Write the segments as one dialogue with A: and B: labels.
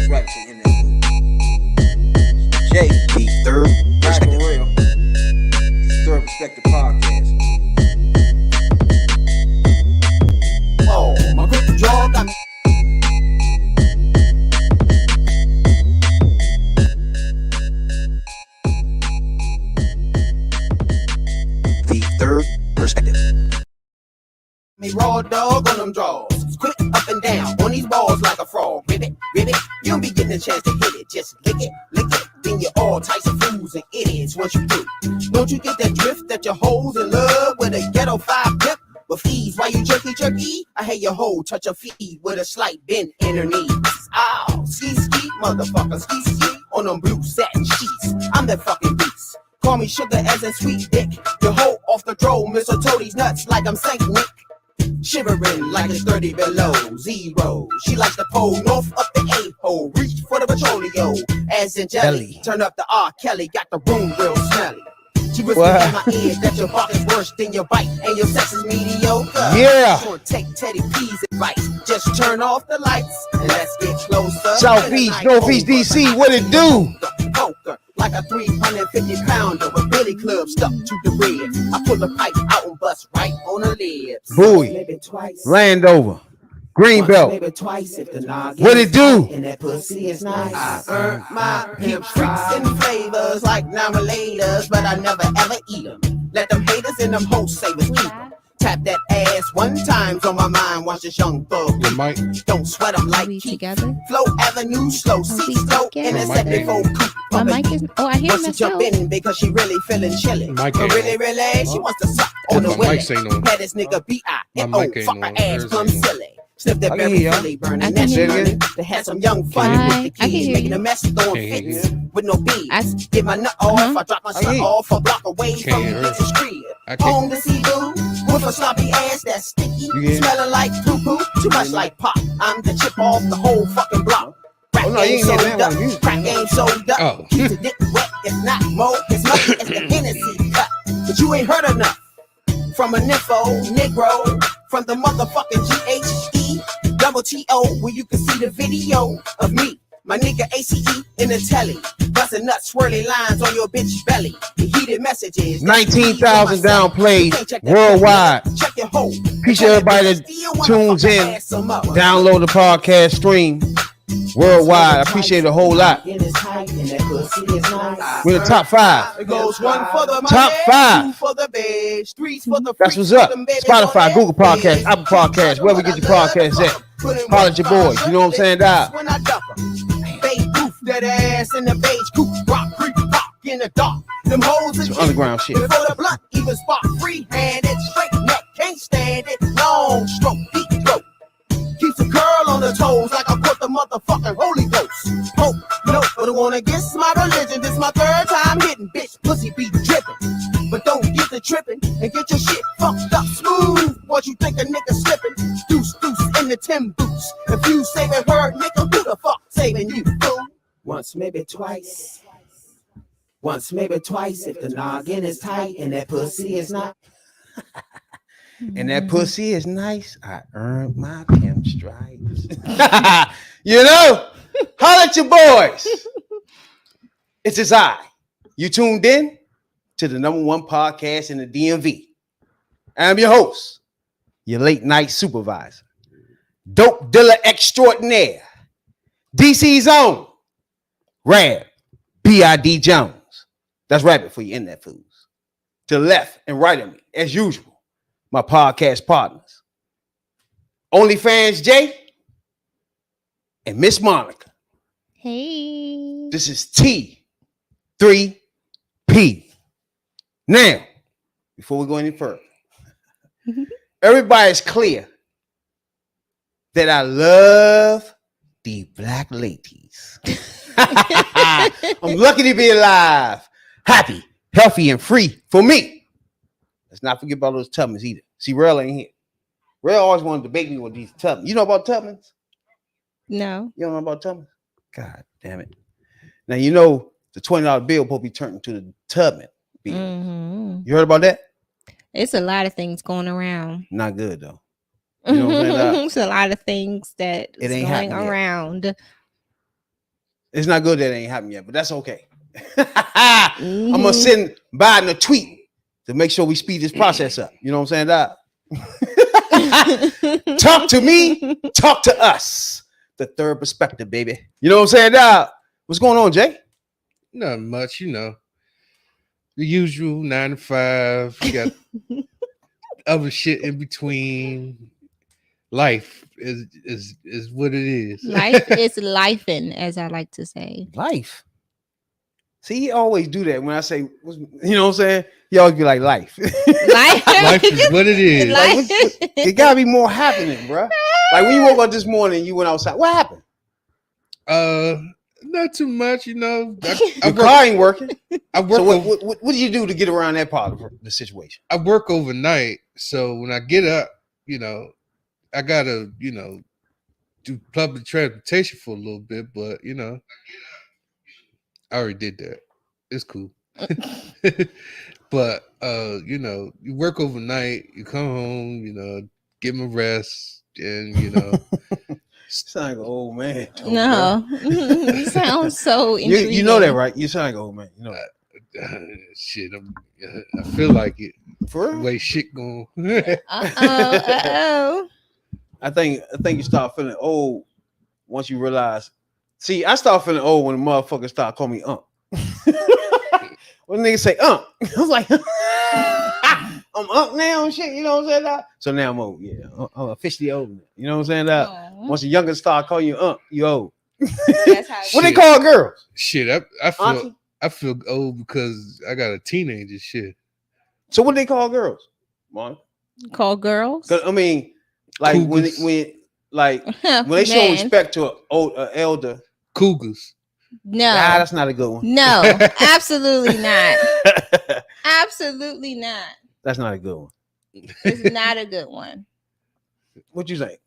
A: That's right, so in there. Jay,
B: The Third Perspective.
A: for real. Third Perspective Podcast.
B: Oh, my grip jaw got me. The Third Perspective. Me raw dog on them draws. Quick up and down on these balls like a frog. Ribbit, ribbit. You don't be getting a chance to hit it. Just lick it, lick it. Then you're all types of fools and idiots once you do. Don't you get that drift that your hoes in love with a ghetto 5 pip? With fees, why you jerky? I hate your hoe touch her feet with a slight bend in her knees. Ow, ski, motherfucker, ski, on them blue satin sheets. I'm that fucking beast. Call me sugar as a sweet dick. Your hoe off the drove, mistletoe these nuts like I'm Saint Nick. Shivering like it's 30 below zero. She likes to pull north up the A-hole. Reach for the petroleum. As in jelly. Turn up the R. Kelly. Got the room real smelly. She whispered in my ear that your bark is worse than your bite. And your sex is mediocre.
C: Yeah.
B: Sure, take Teddy P's advice. Just turn off the lights and let's get closer.
C: Southeast, Northeast DC, what it do?
B: Poker. Like a 350-pounder with Billy Club stuck to the ribs. I pull the pipe out and bust right on her lips.
C: Bowie,
B: Maybe twice.
C: Landover, Greenbelt.
B: Maybe twice if the noggin
C: What it do?
B: and that pussy is nice. I earn my pimp treats and flavors like nomelators, but I never ever eat them. Let them haters and them wholesalers keep them. Tap that ass one time on my mind. Watch this young thug.
D: Your mic.
B: Don't sweat them like
E: we
B: Keith.
E: together?
B: Flow Avenue, slow, see slow, and a
D: My
B: set
D: mic
B: before coupe.
E: My mic is. Oh, I hear
B: Wants to jump
E: myself.
B: in because she really feeling chilly.
D: Mic
B: But
D: ain't
B: really, she wants to suck on the
D: My
B: willy.
D: mic ain't on.
B: Had this nigga B.I.N.O.
D: My mic ain't
B: fuck
D: on.
B: her ass,
D: Hers
B: plum
D: ain't on.
B: silly. Snip that
C: I can
B: berry
C: hear ya.
B: Philly burning
E: I
B: that
E: can
B: shit
E: hear
B: burning. They had some young fun
E: Hi,
B: with the
E: I can
B: kids
E: hear
B: making
E: you.
B: a mess throwing
D: Can't hear
B: fits with no beat.
E: I-
B: Get my nut off, I drop my
C: I
B: son
C: hear you.
B: off a block away
D: Can't
B: from
D: hear
B: the
D: her.
B: bitch's crib.
D: I can't.
B: Home to see boo with a sloppy ass that's sticky,
C: You hear?
B: smelling like poo poo, too much like pop. I'm the chip off the whole fucking block. Crack
C: Oh, no, you
B: game
C: ain't hear
B: sold
C: that
B: up,
C: one. You-
B: crack game sold up.
D: Oh.
B: Keep the dick wet, if not more, as much as the Hennessy cut. But you ain't heard enough from a nympho, Negro, from the motherfucking GHE, double T-O, where you can see the video of me, my nigga ACE in the telly, busting nuts, swirly lines on your bitch belly, the heated messages.
C: 19,000 downplays
B: You can't check that
C: worldwide.
B: phone. Check your hoe.
C: Appreciate everybody that tunes in, download the podcast stream worldwide. I appreciate it a whole lot. We're the top 5.
B: It goes 1 for the
C: Top
B: money,
C: 5.
B: 2 for the beds, 3 for the
C: That's what's up. Spotify, Google Podcasts, Apple Podcasts, wherever you get your podcasts at. Holler at your boys. You know what I'm saying, dog?
B: When I duck 'em. Babe Booth, that ass in the beige coupe, rock, creep, rock in the dark. Them hoes
C: Some underground shit.
B: Before the blunt even spark, free-handed, straight neck, can't stand it. Long stroke, deep throat. Keeps a curl on the toes like I put the motherfucking Holy Ghost. Hope, no, but I wanna against my religion. This my 3rd time hitting, bitch, pussy be dripping. But don't get the tripping and get your shit fucked up smooth. What you think a nigga slipping? Deuce in the Tim boots. If you saving her, nigga, who the fuck saving you, fool? Once, maybe twice. Once, maybe twice. If the noggin is tight and that pussy is not.
C: And that pussy is nice. I earned my pimp stripes. You know, holla at your boys. It's his eye. You tuned in to the #1 podcast in the DMV. I'm your host, your late night supervisor, dope dealer extraordinaire, DC's own, Rab, B.I.D. Jones. That's Rabbit for you in that foods. To the left and right of me, as usual, my podcast partners, OnlyFans Jay and Miss Monica.
E: Hey.
C: This is T3P. Now, before we go any further, everybody's clear that I love the black ladies. I'm lucky to be alive, happy, healthy, and free for me. Let's not forget about those Tubmans either. See, Rel ain't here. Rel always wanted to debate me with these Tubmans. You know about Tubmans?
E: No.
C: You don't know about Tubmans? God damn it. Now, you know the $20 bill will be turned into the Tubman bill.
E: Mm-hmm.
C: You heard about that?
E: It's a lot of things going around.
C: Not good, though. You know what I'm saying?
E: It's a lot of things that
C: It
E: is
C: ain't
E: going
C: happening yet.
E: around.
C: It's not good that it ain't happened yet, but that's okay. I'm gonna send Biden a tweet to make sure we speed this process up. You know what I'm saying, Doc? Talk to me, talk to us. The third perspective, baby. You know what I'm saying, Doc? What's going on, Jay?
D: Not much, the usual 9 to 5. You got other shit in between. Life is what it is.
E: Life is lifing, as I like to say.
C: Life. See, he always do that when I say, you know what I'm saying? He always be like, life.
D: Life is what it is.
C: Like, it gotta be more happening, bro. Like when you woke up this morning, you went outside. What happened?
D: Not too much,
C: Your car ain't working.
D: I work.
C: So what do you do to get around that part of the situation?
D: I work overnight, so when I get up, I gotta, do public transportation for a little bit, but I already did that. It's cool. But you work overnight, you come home, get my rest, and
C: Sound like an old man.
E: No, you sound so intriguing.
C: You know that, right? You sound like an old man. You know that.
D: Shit, I feel like it.
C: For
D: The
C: real?
D: way shit going.
E: Uh-oh.
C: I think you start feeling old once you realize. See, I start feeling old when the motherfuckers start calling me when niggas say I was like, I'm up now and shit. You know what I'm saying? Doc? So now I'm old. Yeah, I'm officially old now. You know what I'm saying? Doc? Once the youngest start calling you you old.
E: That's how
C: What they call girls?
D: Shit, I feel
C: Auntie?
D: I feel old because I got a teenager. Shit.
C: So what they call girls? Monica?
E: call girls.
C: 'Cause, I mean, like when they show
E: Man,
C: respect to an elder.
D: Cougars.
E: no,
C: That's not a good one.
E: no, absolutely not. Absolutely not.
C: That's not a good one.
E: It's not a good one.
C: What you think?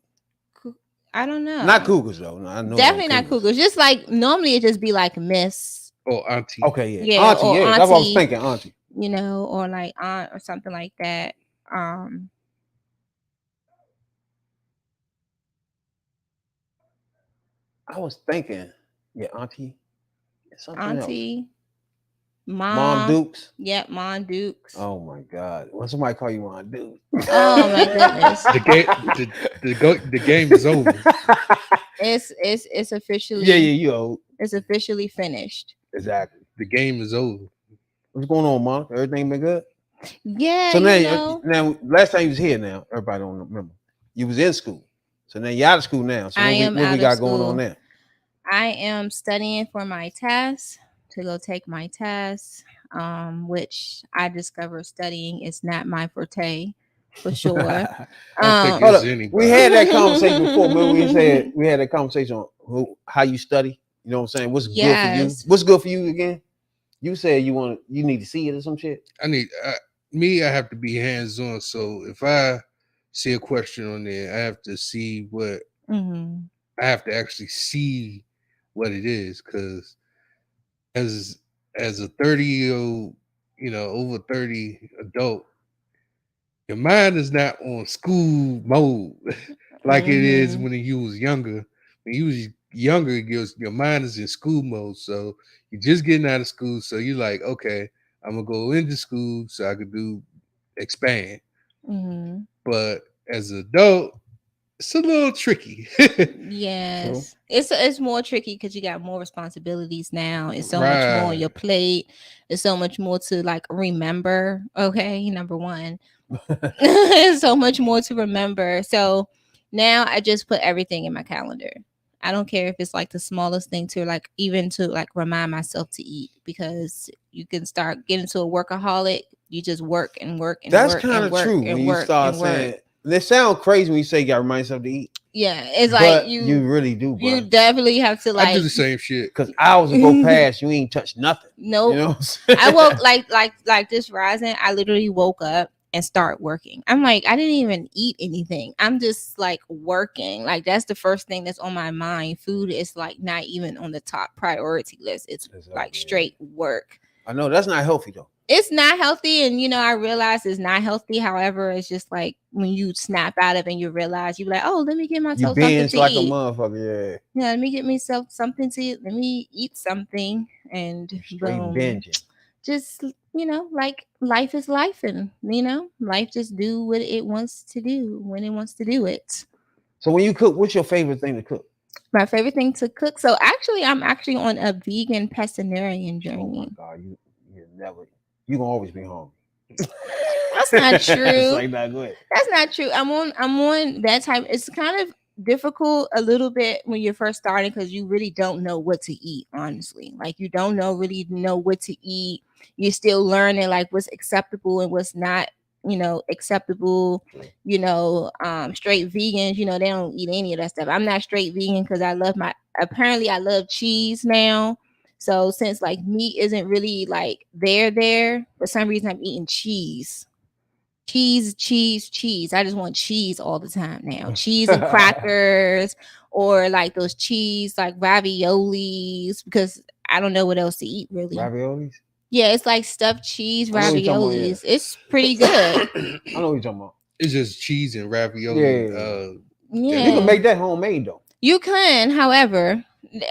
E: I don't know.
C: Not cougars though. No, I know
E: Definitely not cougars. Just like normally it just be like Miss,
D: Or auntie.
C: Okay, yeah.
E: Yeah,
C: Auntie,
E: or
C: yeah. That's what I was
E: auntie.
C: thinking, auntie.
E: or like aunt or something like that.
C: I was thinking, yeah, auntie. Something
E: Auntie,
C: else.
E: mom,
C: Mom Dukes.
E: Yep, Mom Dukes.
C: Oh my God. When somebody call you Mom Dukes.
E: Oh my goodness.
D: The game is over.
E: It's officially
C: Yeah, you old.
E: it's officially finished.
C: Exactly.
D: The game is over.
C: What's going on, Mom? Everything been good?
E: Yeah,
C: So
E: you
C: now,
E: know,
C: last time you was here now, everybody don't remember. You was in school. So now you're out of school now. So
E: I am
C: what
E: out
C: we
E: of
C: got going
E: school.
C: on there?
E: I am studying for my test to go take my test, which I discovered studying is not my forte for sure.
D: I don't think
C: Hold
D: it's
C: up.
D: anybody.
C: We had that conversation before. Remember we had that conversation on how you study. You know what I'm saying? What's good for you?
E: Yes.
C: What's good for you again? You said you need to see it or some shit.
D: I have to be hands on. So if I see a question on there, I have to see what
E: Mhm.
D: I have to actually see what it is. Because as a 30-year-old, over 30 adult, your mind is not on school mode like it is
E: Mhm.
D: when you was younger. When you was younger, your mind is in school mode. So you're just getting out of school. So you're like, okay, I'm gonna go into school so I could expand.
E: Mhm.
D: But as an adult, it's a little tricky.
E: Yes, it's more tricky because you got more responsibilities now. It's so much more on
D: Right.
E: your plate. It's so much more to like remember. Okay, number one, so much more to remember. So now I just put everything in my calendar. I don't care if it's like the smallest thing to like even to like remind myself to eat because you can start getting to a workaholic. You just work and work and
C: That's
E: work
C: kind
E: and
C: of
E: work
C: true
E: and
C: when you
E: work
C: start
E: and work.
C: saying. They sound crazy when you say you got to remind yourself to eat.
E: Yeah, it's
C: But
E: like
C: you really do, bro.
E: you definitely have to
D: I
E: like
D: do the same shit.
C: Because hours will go past, you ain't touched nothing.
E: nope.
C: You know what I'm saying?
E: I woke like this rising. I literally woke up and start working. I'm like, I didn't even eat anything. I'm just like working. Like that's the first thing that's on my mind. Food is like not even on the top priority list. It's
C: It's
E: like
C: okay.
E: straight work.
C: I know that's not healthy though.
E: It's not healthy, and I realize it's not healthy. However, it's just like when you snap out of it and you realize you're like, oh, let me get
C: You
E: myself something
C: binge
E: to
C: like
E: eat.
C: a motherfucker.
E: Yeah, let me get myself something to eat. Let me eat something, and
C: Straight
E: boom.
C: binging.
E: Just like life is life, and life just do what it wants to do when it wants to do it.
C: So when you cook, what's your favorite thing to cook?
E: My favorite thing to cook. So actually, I'm actually on a vegan pescatarian
C: Oh my
E: journey.
C: God, you gonna always be hungry.
E: That's not
C: It's
E: true.
C: like, nah, go ahead.
E: That's not true. I'm on that type. It's kind of difficult a little bit when you're first starting because you really don't know what to eat, honestly. Like you don't really know what to eat. You're still learning like what's acceptable and what's not, acceptable. Straight vegans, they don't eat any of that stuff. I'm not straight vegan because I love cheese now. So since like meat isn't really like there, for some reason I'm eating cheese. Cheese. I just want cheese all the time now. Cheese and crackers, or like those cheese like raviolis, because I don't know what else to eat really.
C: Raviolis?
E: Yeah, it's like stuffed cheese
C: I know what you're talking about,
E: raviolis. It's pretty good.
C: I know what you're talking about.
D: It's just cheese and ravioli.
C: Yeah.
E: Yeah,
C: You can make that homemade though.
E: you can. However,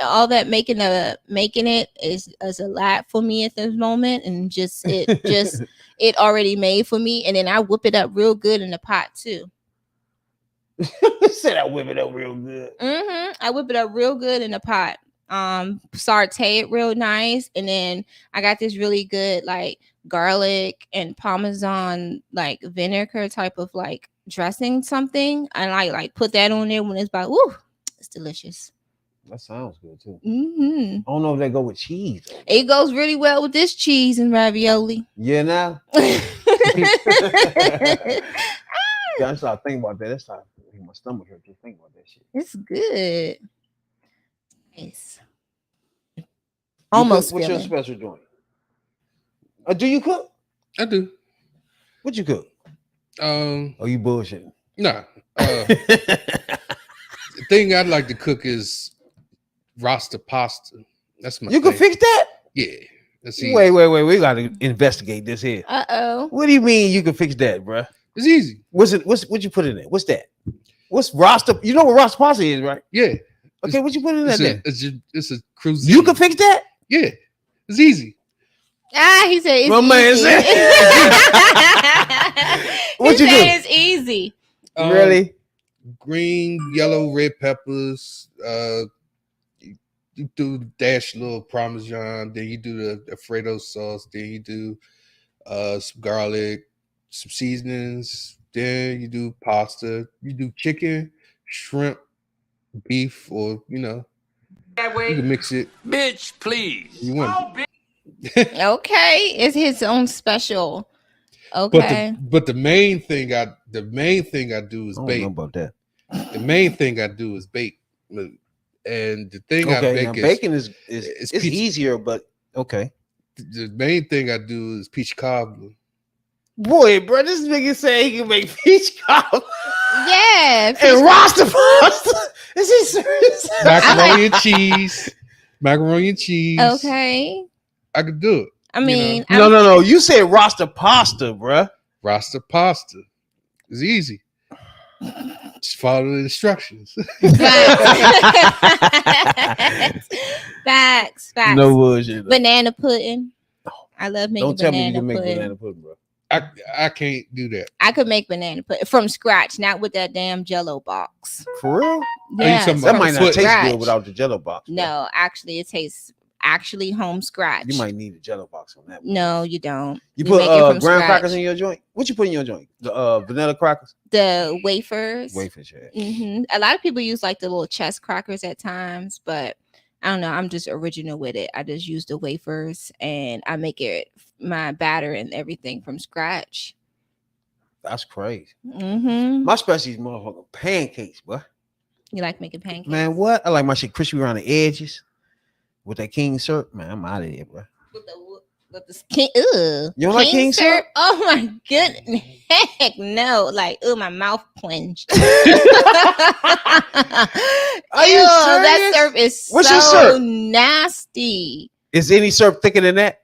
E: all that making it is a lot for me at this moment, and just it already made for me, and then I whip it up real good in the pot too.
C: Said I whip it up real good.
E: I whip it up real good in the pot. Saute it real nice, and then I got this really good like garlic and parmesan like vinegar type of like dressing something, and I like put that on there when it's about. Woo, it's delicious.
C: That sounds good too.
E: I
C: don't know if they go with cheese though.
E: It goes really well with this cheese and ravioli.
C: Yeah, now. I start thinking about that. That's how my stomach hurt just thinking about that shit.
E: It's good. Nice. Almost.
C: What's your special joint? Do you cook?
D: I do.
C: What you cook? Oh, you bullshitting?
D: Nah. The thing I'd like to cook is Rasta pasta. That's my.
C: You can fix that?
D: Yeah. That's easy.
C: Wait. We got to investigate this here.
E: Uh-oh.
C: What do you mean you can fix that, bruh?
D: It's easy.
C: What you put in it? What's that? What's Rasta? You know what Rasta pasta is, right?
D: Yeah.
C: Okay, what you put in that?
D: It's a cuisine.
C: You can fix that?
D: Yeah. It's easy.
E: He said it's
C: My
E: easy.
C: man said. What you do?
E: It's easy.
C: Really?
D: Green, yellow, red peppers. You do dash little Parmesan, then you do the Alfredo sauce, then you do some garlic, some seasonings, then you do pasta, you do chicken, shrimp, beef, or you can mix it.
F: Bitch, please.
D: You want
E: Okay, it's his own special. Okay,
D: but the main thing I do is
C: I don't
D: bake.
C: know about that.
D: The main thing I do is bake, and the thing I bake is
C: baking is
D: pizza.
C: easier, but okay.
D: The main thing I do is peach cobbler.
C: Boy, bro, this nigga say he can make peach cobbler.
E: yeah,
C: And Rasta pasta. Is he serious?
D: Macaroni and cheese. Macaroni and cheese.
E: okay.
D: I could do it.
E: I mean,
C: No. You said Rasta pasta, bruh.
D: Rasta pasta. It's easy. Just follow the instructions.
E: Facts.
C: No bullshit.
E: Banana pudding. I love making
C: Don't tell me you
E: banana
C: can make
E: pudding.
C: banana pudding, bro.
D: I can't do that.
E: I could make banana pudding from scratch, not with that damn Jello box.
C: For real?
E: Yeah,
D: talking
C: That
D: about
C: might not taste
E: scratch.
C: good without the Jello box. bro.
E: No, actually, it tastes home scratch.
C: You might need a Jello box on that one.
E: No, you don't.
C: You put
E: make it from
C: graham
E: scratch.
C: crackers in your joint? What you put in your joint? The vanilla crackers?
E: The wafers.
C: Wafers, yeah.
E: A lot of people use like the little chest crackers at times, but I don't know. I'm just original with it. I just use the wafers and I make it my batter and everything from scratch.
C: That's crazy.
E: Mm-hmm.
C: My specialty is motherfucking pancakes, boy.
E: You like making pancakes?
C: Man, what? I like my shit crispy around the edges with that king syrup. Man, I'm out of here, bro.
E: With the king,
C: You don't like king syrup?
E: Oh my goodness. Heck no. Like, my mouth plunged.
C: Are you
E: that
C: serious?
E: syrup is
C: What's your
E: so
C: syrup?
E: nasty.
C: Is any syrup thicker than that?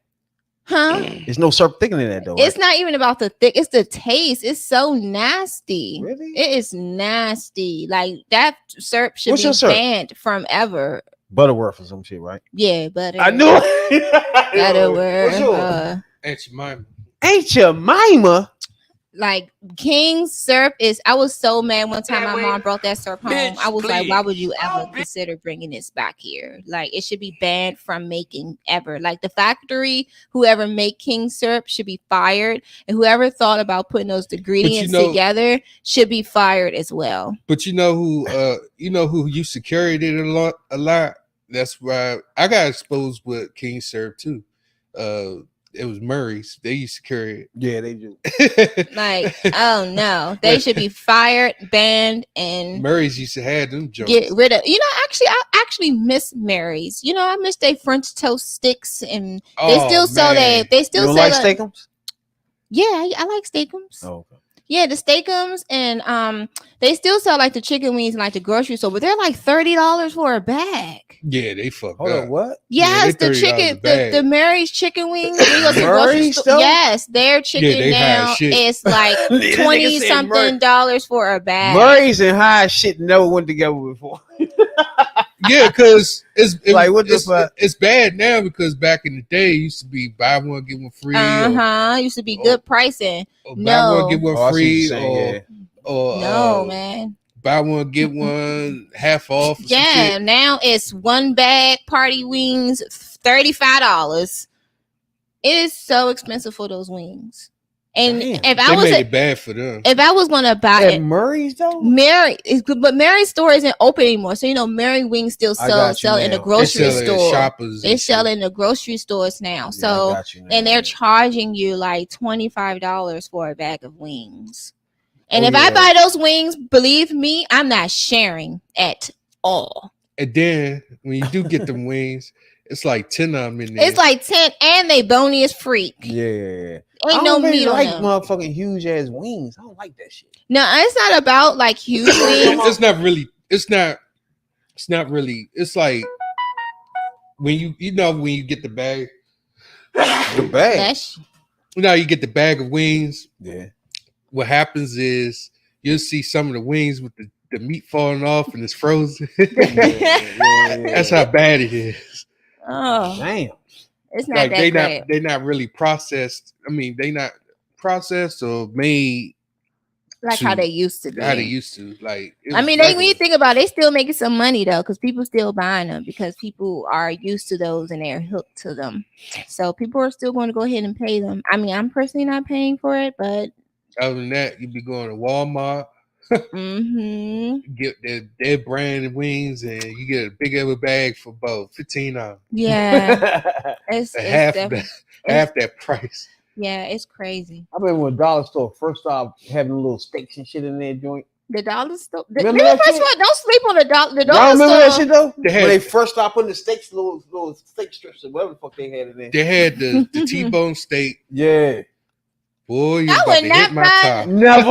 E: Huh?
C: There's no syrup thicker than that though.
E: It's
C: Right?
E: not even about the thick, it's the taste. It's so nasty.
C: Really?
E: It is nasty. Like that syrup should
C: What's
E: be
C: your syrup?
E: banned from ever.
C: Butterworth or some shit, right?
E: Yeah, butter.
C: I knew it.
E: Butterworth.
C: What's yours?
D: Aunt Jemima.
C: Ain't your mima?
E: Like King's syrup is. I was so mad one time my mom brought that syrup home.
B: Bitch,
E: I was like, why would you
B: please.
E: ever consider bringing this back here? Like it should be banned from making ever. Like the factory, whoever make King's syrup should be fired, and whoever thought about putting those ingredients together should be fired as well.
D: But you know who used to carry it a lot. That's why I got exposed with King syrup too. It was Murray's. They used to carry it.
C: Yeah, they do.
E: Like, oh no, they should be fired, banned, and
D: Murray's used to have them jokes.
E: get rid of. I actually miss Mary's. I miss their French toast sticks, and they still sell
D: man.
E: they still
C: You don't
E: sell
C: like steakums?
E: Yeah, I like steakums.
C: Oh, okay.
E: Yeah, the steakums, and they still sell like the chicken wings in like the grocery store, but they're like $30 for a bag.
D: Yeah, they fucked
C: Hold
D: up.
C: on, what?
E: Yes,
D: they
E: the
D: $30
E: chicken,
D: a bag.
E: the Mary's chicken wings. When you go to the grocery
C: Murray's
E: store,
C: though?
E: yes, their chicken
D: they high
E: now
D: as shit.
E: is like
C: That nigga
E: 20
C: said
E: something dollars for a bag.
C: Murray's and high shit never went together before.
D: Yeah, because
C: Like, what the fuck?
D: it's bad now because back in the day it used to be buy one get one free.
E: Used to be good pricing.
D: Or buy
E: No.
D: one get one
C: Oh, I see what
D: free,
C: you're saying, yeah.
D: or
E: No, man.
D: buy one get one half off. or some
E: Yeah,
D: shit.
E: now it's one bag party wings, $35. It is so expensive for those wings. And
C: Damn.
E: if
D: They
E: I was
D: made it bad for them.
E: if I was gonna buy
C: At
E: it,
C: Murray's though?
E: but Mary's store isn't open anymore. So Mary wings still
C: I got you
E: sell in the
C: now.
E: grocery
D: They sell it at
E: store.
D: Shoppers.
E: They
D: and
E: sell
D: shit.
E: in the grocery stores now.
C: Yeah, I
E: So
C: got you now.
E: and they're charging you like $25 for a bag of wings. And
C: Oh,
E: if I
C: yeah.
E: buy those wings, believe me, I'm not sharing at all.
D: And then when you do get them wings, it's like 10 of them in there.
E: It's like 10 and they bony as freak.
C: Yeah.
E: Ain't
C: I
E: no
C: don't really
E: meat on
C: like
E: them.
C: motherfucking huge ass wings. I don't like that shit.
E: No, it's not about like huge wings.
D: It's not really. It's not really. It's like when you when you get the bag.
C: The bag.
E: That's
D: You get the bag of wings.
C: Yeah.
D: What happens is you'll see some of the wings with the meat falling off and it's frozen. That's how bad it is.
E: oh,
C: Damn.
E: it's not
D: Like
E: that great.
D: they not really processed. I mean, they not processed or made
E: Like how they used to be.
D: how they used to. Like it
E: I
D: was
E: mean, when you
D: regular.
E: think about it, they still making some money though, because people still buying them because people are used to those and they're hooked to them. So people are still going to go ahead and pay them. I mean, I'm personally not paying for it, but
D: Other than that, you'd be going to Walmart, get their brand wings, and you get a big ever bag for about $15.
E: yeah, it's
D: Half
E: definitely-
D: half that price.
E: yeah, it's crazy.
C: I remember when Dollar Store first started having little steaks and shit in their joint.
E: The dollar store.
C: Remember that
E: First
C: shit?
E: of all, don't sleep on the dollar. The
C: Y'all
E: dollar
C: remember
E: store.
C: that shit though?
D: They had-
C: When they first started putting the steaks, little steak strips or whatever the fuck they had in there.
D: They had the T-bone steak.
C: Yeah.
D: Boy, you
E: I
D: about
E: would
D: to hit
E: not
D: my
E: buy-
D: top.
C: Never.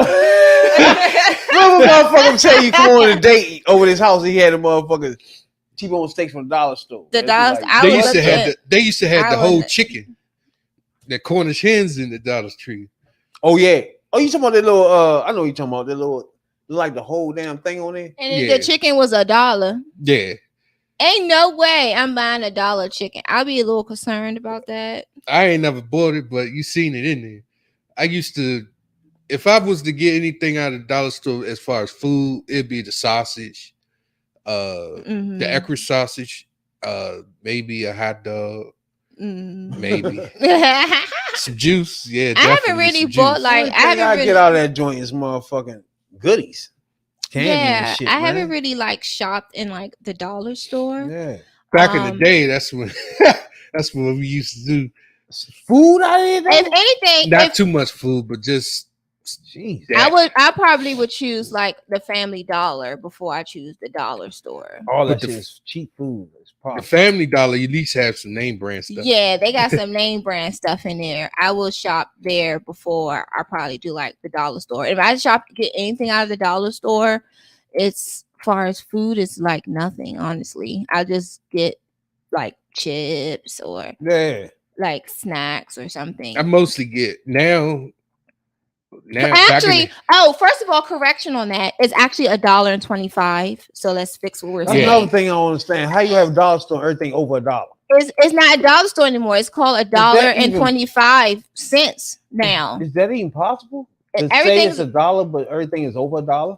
C: Remember motherfucker tell you come on a date over his house, he had a motherfucker T-bone steaks from the dollar store.
E: The
C: That'd be
E: dollar- I
D: They
E: would
D: used to
E: look
D: have
E: at-
D: they used to have
E: I
D: the whole
E: would-
D: chicken. The Cornish hens in the Dollar Tree.
C: Oh yeah. Oh, you talking about that little I know what you talking about that little like the whole damn thing on there?
E: And then
D: Yeah.
E: the chicken was $1.
D: Yeah.
E: Ain't no way I'm buying $1 chicken. I'll be a little concerned about that.
D: I ain't never bought it, but you seen it in there. I used to, if I was to get anything out of the dollar store as far as food, it'd be the sausage,
E: Mhm.
D: the Eckrich sausage, maybe a hot dog,
E: Mhm.
D: maybe some juice. Yeah,
E: I haven't
D: definitely
E: really
D: some
E: bought
D: juice.
E: like
C: Only
E: I
C: thing
E: haven't really
C: get out of that joint is motherfucking goodies. Candy
E: yeah,
C: and shit,
E: I haven't
C: man.
E: really like shopped in like the dollar store.
C: Yeah.
D: Back in
E: um,
D: the day. That's when that's what we used to do.
C: Food out of there though?
E: If anything,
D: Not
E: if
D: too much food, but just
C: Jeez.
D: that.
E: I probably would choose like the Family Dollar before I choose the dollar store.
C: All that
D: But the-
C: shit is cheap food. It's
D: The
C: probably
D: Family Dollar, you at least have some name brand stuff.
E: Yeah, they got some name brand stuff in there. I will shop there before I probably do like the dollar store. If I shop to get anything out of the dollar store, it's far as food, it's like nothing, honestly. I just get like chips or
C: yeah.
E: like snacks or something.
D: I mostly get now. Back in
E: Actually, first of all, correction on that. It's actually $1.25. So let's fix what we're
C: That's
E: saying.
C: another thing I don't understand. How you have a dollar store and everything over $1?
E: It's not a dollar store anymore. It's called $1.25 now.
C: Is that even possible? To say
E: Everything's
C: it's $1, but everything is over $1?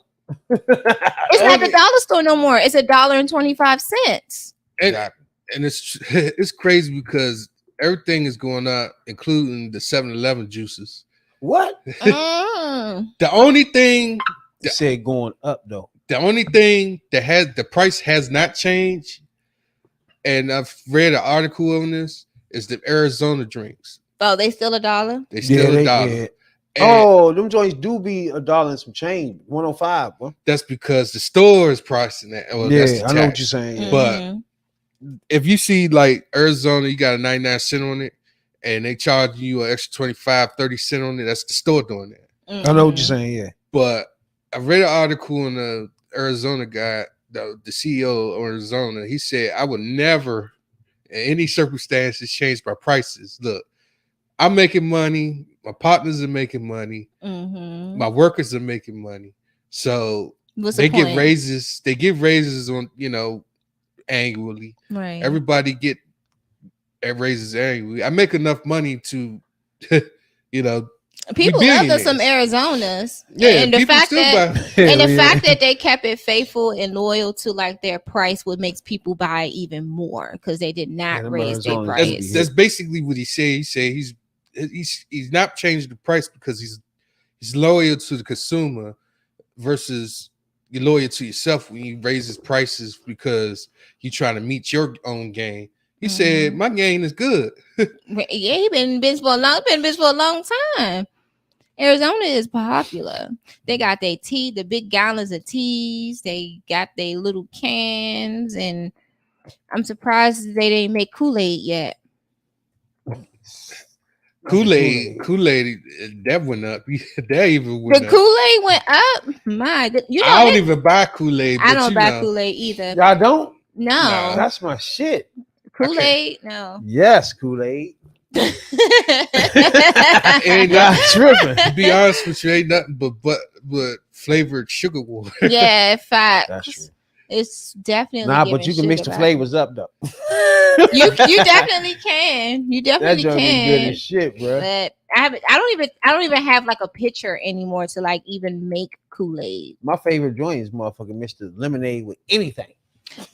E: it's not the dollar store no more. It's $1.25.
D: and it's crazy because everything is going up, including the 7-Eleven juices.
C: What?
D: The only thing
C: You said going up though.
D: the only thing that has the price has not changed, and I've read an article on this, is the Arizona drinks.
E: Oh, they still $1?
D: They still $1.
C: Yeah.
D: And
C: them joints do be $1 and some change, 105. Bro.
D: that's because the store is pricing that. Well, that's the
C: I know what
D: tax.
C: you're saying.
D: But if you see like Arizona, you got a 99 cent on it, and they charge you an extra 25-30 cent on it. That's the store doing that.
C: I know what you're saying. Yeah.
D: But I read an article on the Arizona guy, the CEO of Arizona. He said, I would never, in any circumstances, change my prices. Look, I'm making money. My partners are making money. My workers are making money. So they get raises. They give raises on, annually.
E: Right.
D: Everybody get raises annually. I make enough money to,
E: people love us some Arizonas.
D: Yeah,
E: and the fact that
C: fact
E: that they kept it faithful and loyal to like their price, what makes people buy even more because they did not raise their price.
D: That's basically what he said. He said he's not changing the price because he's loyal to the consumer versus you're loyal to yourself when you raise his prices because you're trying to meet your own gain. He said, my gain is good.
E: Yeah, he been busy for a long time. Arizona is popular. They got their tea, the big gallons of teas. They got their little cans, and I'm surprised they didn't make Kool-Aid yet.
D: Kool-Aid, that went up. That even went up.
E: The Kool-Aid went up. My God.
D: I don't even buy Kool-Aid.
E: I don't buy Kool-Aid either.
C: Y'all don't?
E: No.
C: That's my shit.
E: Kool-Aid? No.
C: Yes, Kool-Aid.
D: Ain't not tripping. To be honest with you, ain't nothing but flavored sugar water.
E: Yeah, facts.
C: That's true.
E: It's definitely
C: but you can mix the flavors up though.
E: you definitely can. You definitely
C: that
E: can.
C: Good as shit, bro.
E: But I don't even have like a pitcher anymore to like even make Kool-Aid.
C: My favorite joint is motherfucking Mr. Lemonade with anything.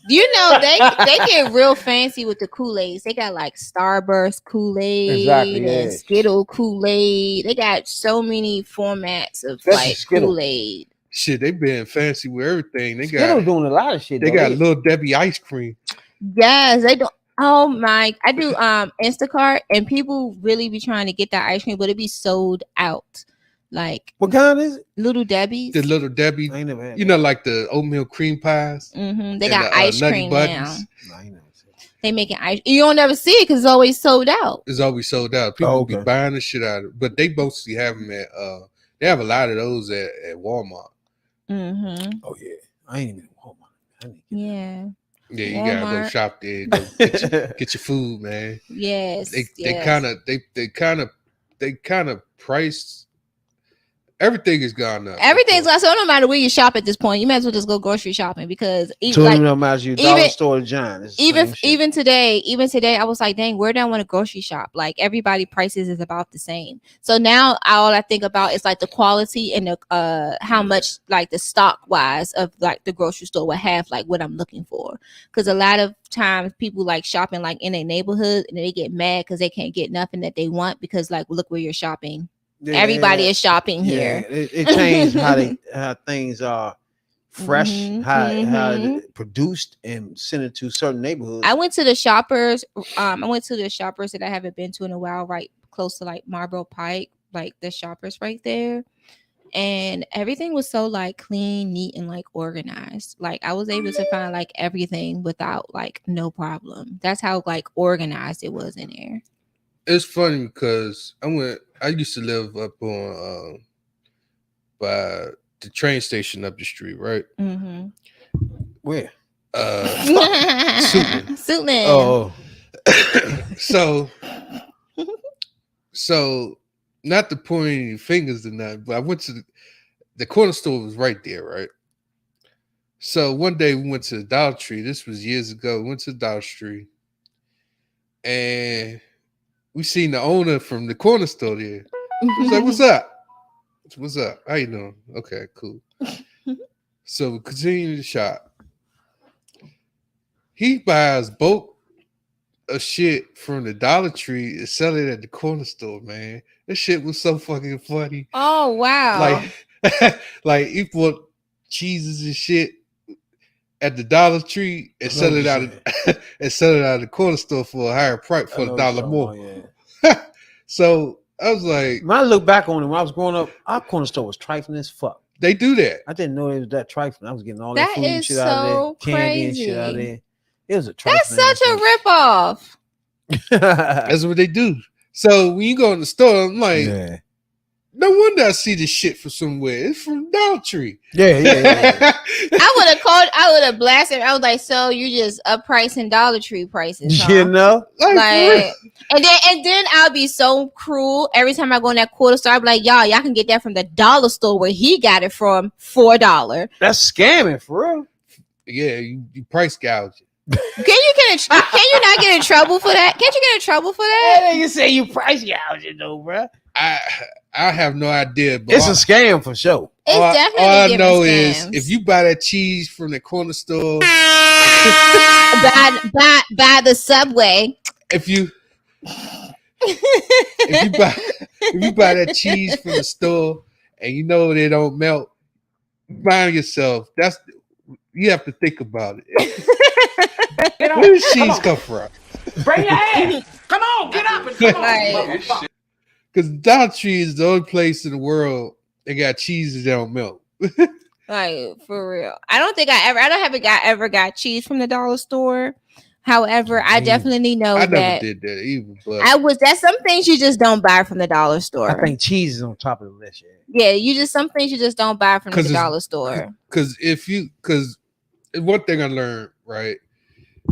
E: You know, they get real fancy with the Kool-Aids. They got like Starburst Kool-Aid and Skittle Kool-Aid. They got so many formats of like Kool-Aid.
D: Shit, they been fancy with everything. They
C: Skittle doing a lot of shit.
D: They got Little Debbie ice cream.
E: Yes, they do. Oh my! I do Instacart, and people really be trying to get that ice cream, but it be sold out. Like,
C: what kind is it?
E: Little Debbie's.
D: The Little Debbie.
C: I ain't never had
D: like the oatmeal cream pies.
E: They got ice cream now.
C: No, I ain't never seen it.
E: They making ice. You don't never see it because it's always sold out.
D: It's always sold out. People be buying the shit out of it, but they mostly have them at. They have a lot of those at Walmart.
C: Oh yeah, I ain't even at Walmart.
E: Yeah.
D: Yeah, you gotta go shop there. Go get your food, man.
E: Yes.
D: They kind of priced. Everything is gone up.
E: Everything's gone. So no matter where you shop at this point, you might as well just go grocery shopping because
C: no matter you dollar store to John.
E: Even today, I was like, dang, where do I want to grocery shop? Like everybody prices is about the same. So now all I think about is like the quality and the how much like the stock wise of like the grocery store will have like what I'm looking for. Because a lot of times people like shopping like in a neighborhood and they get mad because they can't get nothing that they want because like look where you're shopping. Yeah, everybody is shopping here.
C: It changed how things are fresh, how produced and sent it to certain neighborhoods.
E: I went to the shoppers. I went to the shoppers that I haven't been to in a while, right close to like Marlboro Pike, like the shoppers right there. And everything was so like clean, neat, and like organized. Like I was able to find like everything without like no problem. That's how like organized it was in there.
D: It's funny because I used to live up on by the train station up the street, right?
C: Where?
D: Suitland.
E: Suitland.
C: Oh.
D: So So not to point any fingers or nothing, but I went to the corner store was right there, right? So one day we went to the Dollar Tree. This was years ago. We went to the Dollar Tree, and we seen the owner from the corner store there. He was like, "What's up? What's up? How you doing? Okay, cool." So we continue to shop. He buys bulk of shit from the Dollar Tree and sell it at the corner store, man. This shit was so fucking funny.
E: Oh wow.
D: Like, like he bought cheeses and shit at the Dollar Tree and sell it out and sell it out of the corner store for a higher price for a dollar more. So I was like,
C: when I look back on it, when I was growing up, our corner store was trifling as fuck.
D: They do that.
C: I didn't know it was that trifling. I was getting all that
E: That
C: food and
E: is
C: shit out of
E: so
C: there, candy and shit out of
E: crazy.
C: there. It was a
E: That's
C: trifling.
E: such a ripoff.
D: That's what they do. So when you go in the store, I'm like,
C: yeah.
D: no wonder I see this shit from somewhere. It's from Dollar Tree.
C: Yeah.
E: I would have called. I would have blasted. I was like, "So you just up pricing Dollar Tree prices, huh?"
C: You know,
E: Like, and then I'll be so cruel every time I go in that quarter store. I'll be like, y'all can get that from the dollar store where he got it from $4.
C: that's scamming for real.
D: Yeah, you price gouging.
E: Can you not get in trouble for that? Can't you get in trouble for that?
C: You say you price gouging though, bro.
D: I have no idea, but
C: It's a scam for sure.
E: It's
D: all
E: definitely
D: I
E: giving
D: know
E: scams.
D: is if you buy that cheese from the corner store,
E: by the Subway.
D: if you buy that cheese from the store and you know they don't melt, mind yourself. You have to think about it. Where does cheese come from?
B: Bring your ass. Come on, get up and come on.
E: Like,
D: Because Dollar Tree is the only place in the world that got cheese that don't melt.
E: like for real. I don't ever got cheese from the dollar store. However, I definitely know
D: I
E: that
D: never did that either. But
E: that's some things you just don't buy from the dollar store.
C: I think cheese is on top of the list.
E: Some things you just don't buy from the dollar store.
D: Because one thing I learned, right?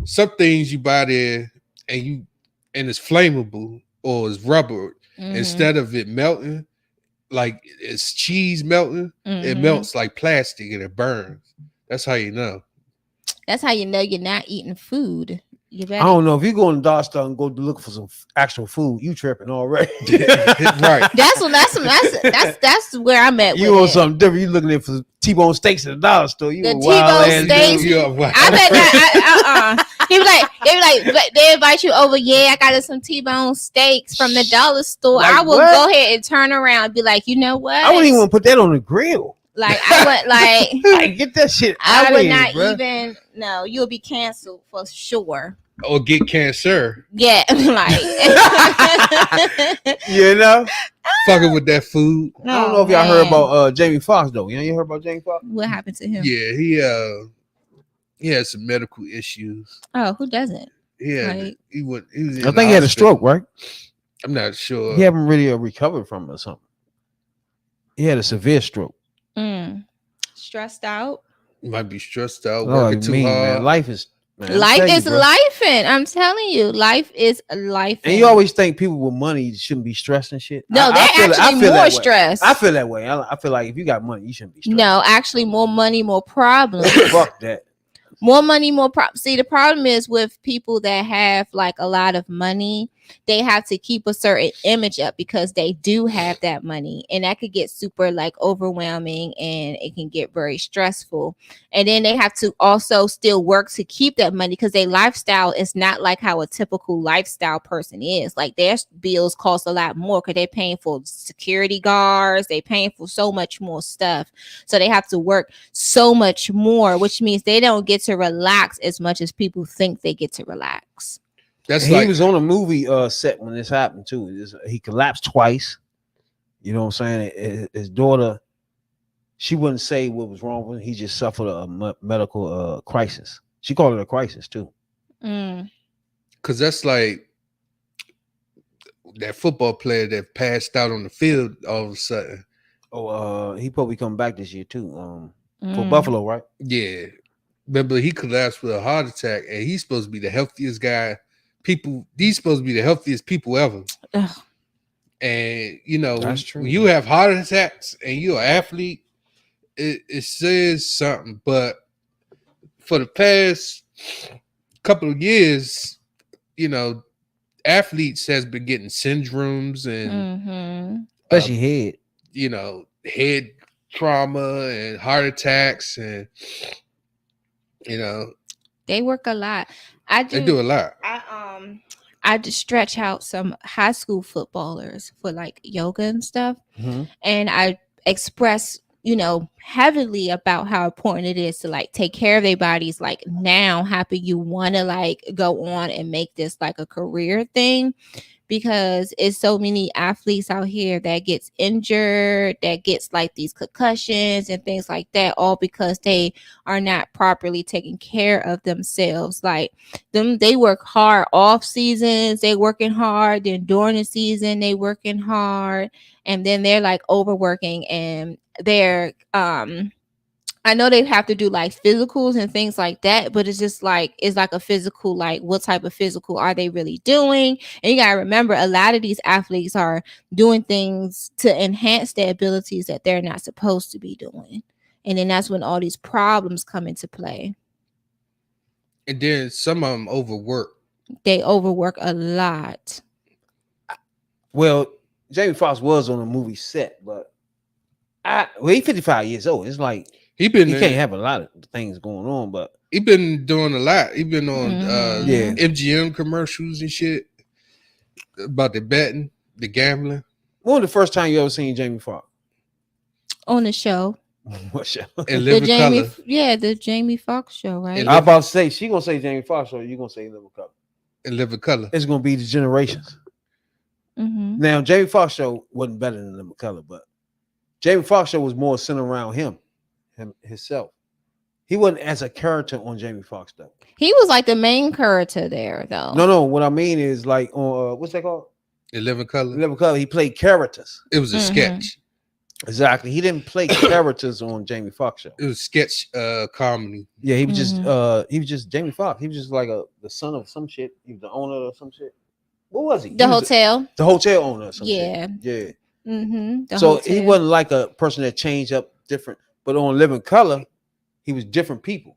D: Some things you buy there and it's flammable or it's rubber.
E: Mhm.
D: Instead of it melting, like it's cheese melting, it
E: Mhm.
D: melts like plastic and it burns. That's how you know.
E: That's how you know you're not eating food. You
C: I
E: better.
C: don't know if you go in the dollar store and go to look for some actual food, you tripping already.
D: Right.
E: That's where I'm at.
C: You
E: with
C: want
E: it.
C: something different? You looking there for T-bone steaks at the dollar store? You
E: The
C: a wild
E: T-bone
C: ass
E: steaks.
C: dude.
E: I bet that. They be like, they invite you over. Yeah, I got us some T-bone steaks from the dollar store.
C: Like
E: I will
C: what?
E: go ahead and turn around and be like, you know what?
C: I wouldn't even want to put that on the grill.
E: Like I would like.
C: Like, get that shit
E: I
C: out
E: would
C: of here,
E: not
C: bruh.
E: even. No, you'll be canceled for sure.
D: Or get cancer.
E: Yeah, like.
C: You know?
D: Fucking with that food.
C: I don't know if y'all heard about Jamie Foxx though. You heard about Jamie Foxx?
E: what happened to him.
D: Yeah, he had some medical issues.
E: Oh, who doesn't?
D: Yeah,
E: Right.
D: he was.
C: I think he had a stroke, right?
D: I'm not sure.
C: He haven't really recovered from it or something. He had a severe stroke.
E: Stressed out.
D: Might be stressed out,
C: Oh,
D: working too hard.
C: man. Life is
E: Life is life, and I'm telling you, life is life.
C: And you always think people with money shouldn't be stressed and shit.
E: No,
C: I
E: they're
C: feel
E: actually
C: that
E: more
C: way.
E: stressed.
C: I feel that way. I feel like if you got money, you shouldn't be stressed.
E: No, actually, more money, more problems.
C: Fuck that.
E: More money, more problems. See, the problem is with people that have like a lot of money, they have to keep a certain image up because they do have that money, and that could get super like overwhelming, and it can get very stressful. And then they have to also still work to keep that money because their lifestyle is not like how a typical lifestyle person is. Like their bills cost a lot more because they're paying for security guards, they paying for so much more stuff, so they have to work so much more, which means they don't get to relax as much as people think they get to relax.
D: That's
C: He
D: like
C: was on a movie set when this happened too. He collapsed twice. You know what I'm saying? His daughter, she wouldn't say what was wrong with him. He just suffered a medical crisis. She called it a crisis too.
D: because that's like that football player that passed out on the field all of a sudden.
C: Oh, he probably coming back this year too. For Buffalo, right?
D: Yeah. Remember, he collapsed with a heart attack, and he's supposed to be the healthiest guy. He's supposed to be the healthiest people ever.
E: Ugh.
D: And you know,
C: That's true.
D: when you have heart attacks and you're an athlete, it says something. But for the past couple of years, you know, athletes has been getting syndromes and
E: Mm-hmm.
C: Especially head.
D: you know, head trauma and heart attacks, and you know,
E: They work a lot. I
D: they do a lot.
E: I just stretch out some high school footballers for like yoga and stuff.
C: Mhm.
E: And I express, heavily about how important it is to like take care of their bodies. Like now, happy you want to like go on and make this like a career thing, because it's so many athletes out here that gets injured, that gets like these concussions and things like that, all because they are not properly taking care of themselves. Like they work hard off seasons, they working hard, then during the season they working hard, and then they're like overworking, and they're I know they have to do like physicals and things like that, but it's just like it's like a physical, like what type of physical are they really doing? And you gotta remember, a lot of these athletes are doing things to enhance their abilities that they're not supposed to be doing. And then that's when all these problems come into play.
D: And then some of them overwork.
E: They overwork a lot.
C: Well, Jamie Foxx was on a movie set, but he's 55 years old. It's like
D: He
C: he can't have a lot of things going on, but
D: he been doing a lot. He been on
E: Mhm.
D: MGM commercials and shit about the betting, the gambling.
C: when was the first time you ever seen Jamie Foxx?
E: On the show.
C: What show?
D: And
E: The
D: Live
E: Jamie,
D: Color.
E: the Jamie Foxx show, right?
D: And
C: I was about to say she gonna say Jamie Foxx, or you gonna say Living Color?
D: And Live Color.
C: It's gonna be the generations.
E: Mm-hmm.
C: Now, Jamie Foxx show wasn't better than Living Color, but Jamie Foxx show was more centered around himself. He wasn't as a character on Jamie Foxx though.
E: He was like the main character there, though.
C: No. What I mean is like on what's that called?
D: And Live Color.
C: Living Color. He played characters.
D: It was a
E: Mhm.
D: sketch.
C: Exactly. He didn't play characters on Jamie Foxx show.
D: It was sketch comedy.
C: Yeah, he was just Jamie Foxx. He was just like the son of some shit. He was the owner of some shit. What was he?
E: The
C: He was
E: hotel.
C: the hotel owner or some
E: Yeah.
C: shit. Yeah.
E: Mm-hmm.
C: So he wasn't like a person that changed up different, but on Living Color, he was different people.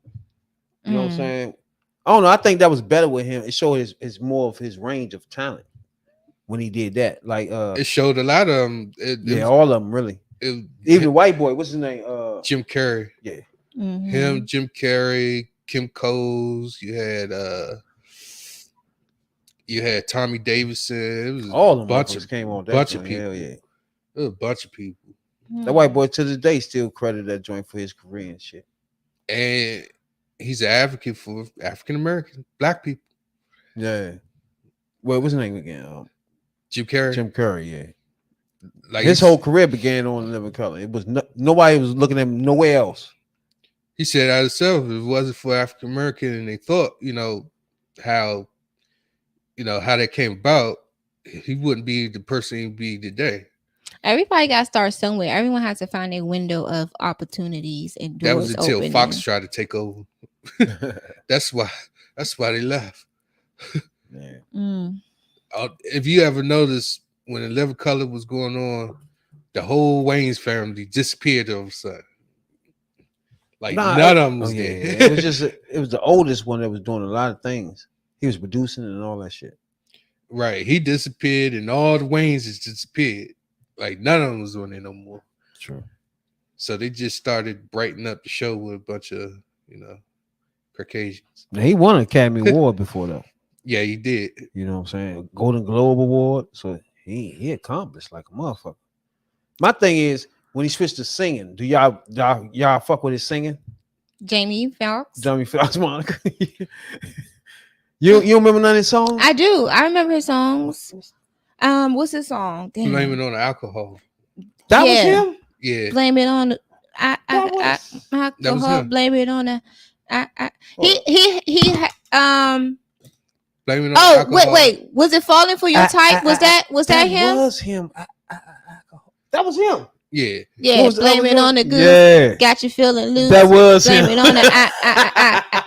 C: You know what I'm saying? I don't know. I think that was better with him. It showed his more of his range of talent when he did that. Like
D: It showed a lot of them.
C: all of them really. Even the white boy, what's his name?
D: Jim Carrey.
C: Yeah.
E: Mm-hmm.
D: Him, Jim Carrey, Kim Coles. You had Tommy Davidson. It was
C: All of them
D: bunch of
C: came on that
D: bunch of
C: joint.
D: people.
C: Hell yeah.
D: It was a bunch of people.
C: That white boy to this day still credit that joint for his career and shit.
D: And he's an advocate for African American black people.
C: Yeah. Well, what's his name again?
D: Jim Carrey.
C: Jim Curry, yeah.
D: Like
C: His whole career began on Living Color. It was nobody was looking at him nowhere else.
D: he said out himself, if it wasn't for African American and they thought, how that came about, he wouldn't be the person he'd be today.
E: Everybody got to start somewhere. Everyone has to find a window of opportunities and doors
D: That was until
E: opening.
D: Fox tried to take over. That's why they left.
C: Yeah.
E: Mm.
D: If you ever noticed when the Living Color was going on, the whole Wayne's family disappeared all of a sudden. Like none of them was there.
C: It was just it was the oldest one that was doing a lot of things. He was producing and all that shit.
D: Right. He disappeared and all the Waynes just disappeared. Like none of them was on there no more.
C: True.
D: So they just started brightening up the show with a bunch of, Caucasians.
C: Now, he won an Academy Award before though.
D: Yeah, he did.
C: You know what I'm saying? A Golden Globe Award. So he accomplished like a motherfucker. My thing is when he switched to singing, do y'all fuck with his singing?
E: Jamie Foxx.
C: Jamie Foxx, Monica. You remember none of his songs?
E: I do. I remember his songs. What's his song? Damn.
D: Blame it on the alcohol.
C: That was
E: Yeah.
C: him.
D: Yeah.
E: Blame it on the
C: was
E: alcohol.
D: him.
E: Blame it on the.
D: Blame it on the
E: Oh
D: alcohol.
E: wait. Was it Falling for Your Type? Was that him?
C: Was him. That was him.
D: Yeah.
E: Yeah.
C: What was the
E: Blame
C: other
E: it
C: one?
E: on the good.
C: Yeah.
E: Got you feeling loose.
C: That was
E: Blame
C: him.
E: it on the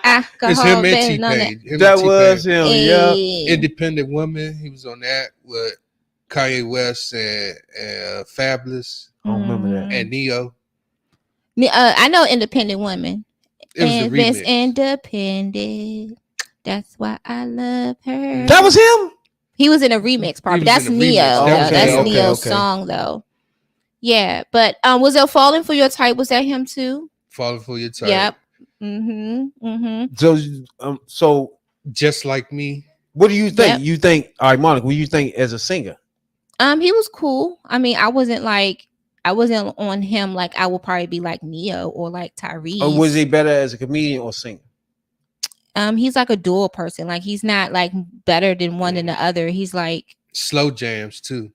E: alcohol.
D: It's him and
E: blame it on
D: T-Pain. Him and
C: That
D: T-Pain.
C: was him. Yeah.
E: Hey.
D: Independent Woman. He was on that with Kanye West and Fabulous
C: I don't remember that.
D: and Neo.
E: I know Independent Women.
D: It was the
E: And Miss
D: remix.
E: Independent. That's why I love her.
C: That was him.
E: He was in a remix part,
D: He
E: but
D: was
E: that's
D: in a remix.
E: Neo.
D: That
E: though.
D: was
E: That's
D: Neo.
E: Neo's
C: Okay.
E: song though. Yeah, but was it Falling for Your Type? Was that him too?
D: Falling for Your Type.
E: Yep.
C: So
D: Just Like Me.
C: what do you think?
E: Yep.
C: You think, all right, Monica, what do you think as a singer?
E: He was cool. I mean, I wasn't on him like I would probably be like Neo or like Tyrese.
C: Or was he better as a comedian or singer?
E: He's like a dual person. Like he's not like better than one than the other. He's like
D: Slow jams too.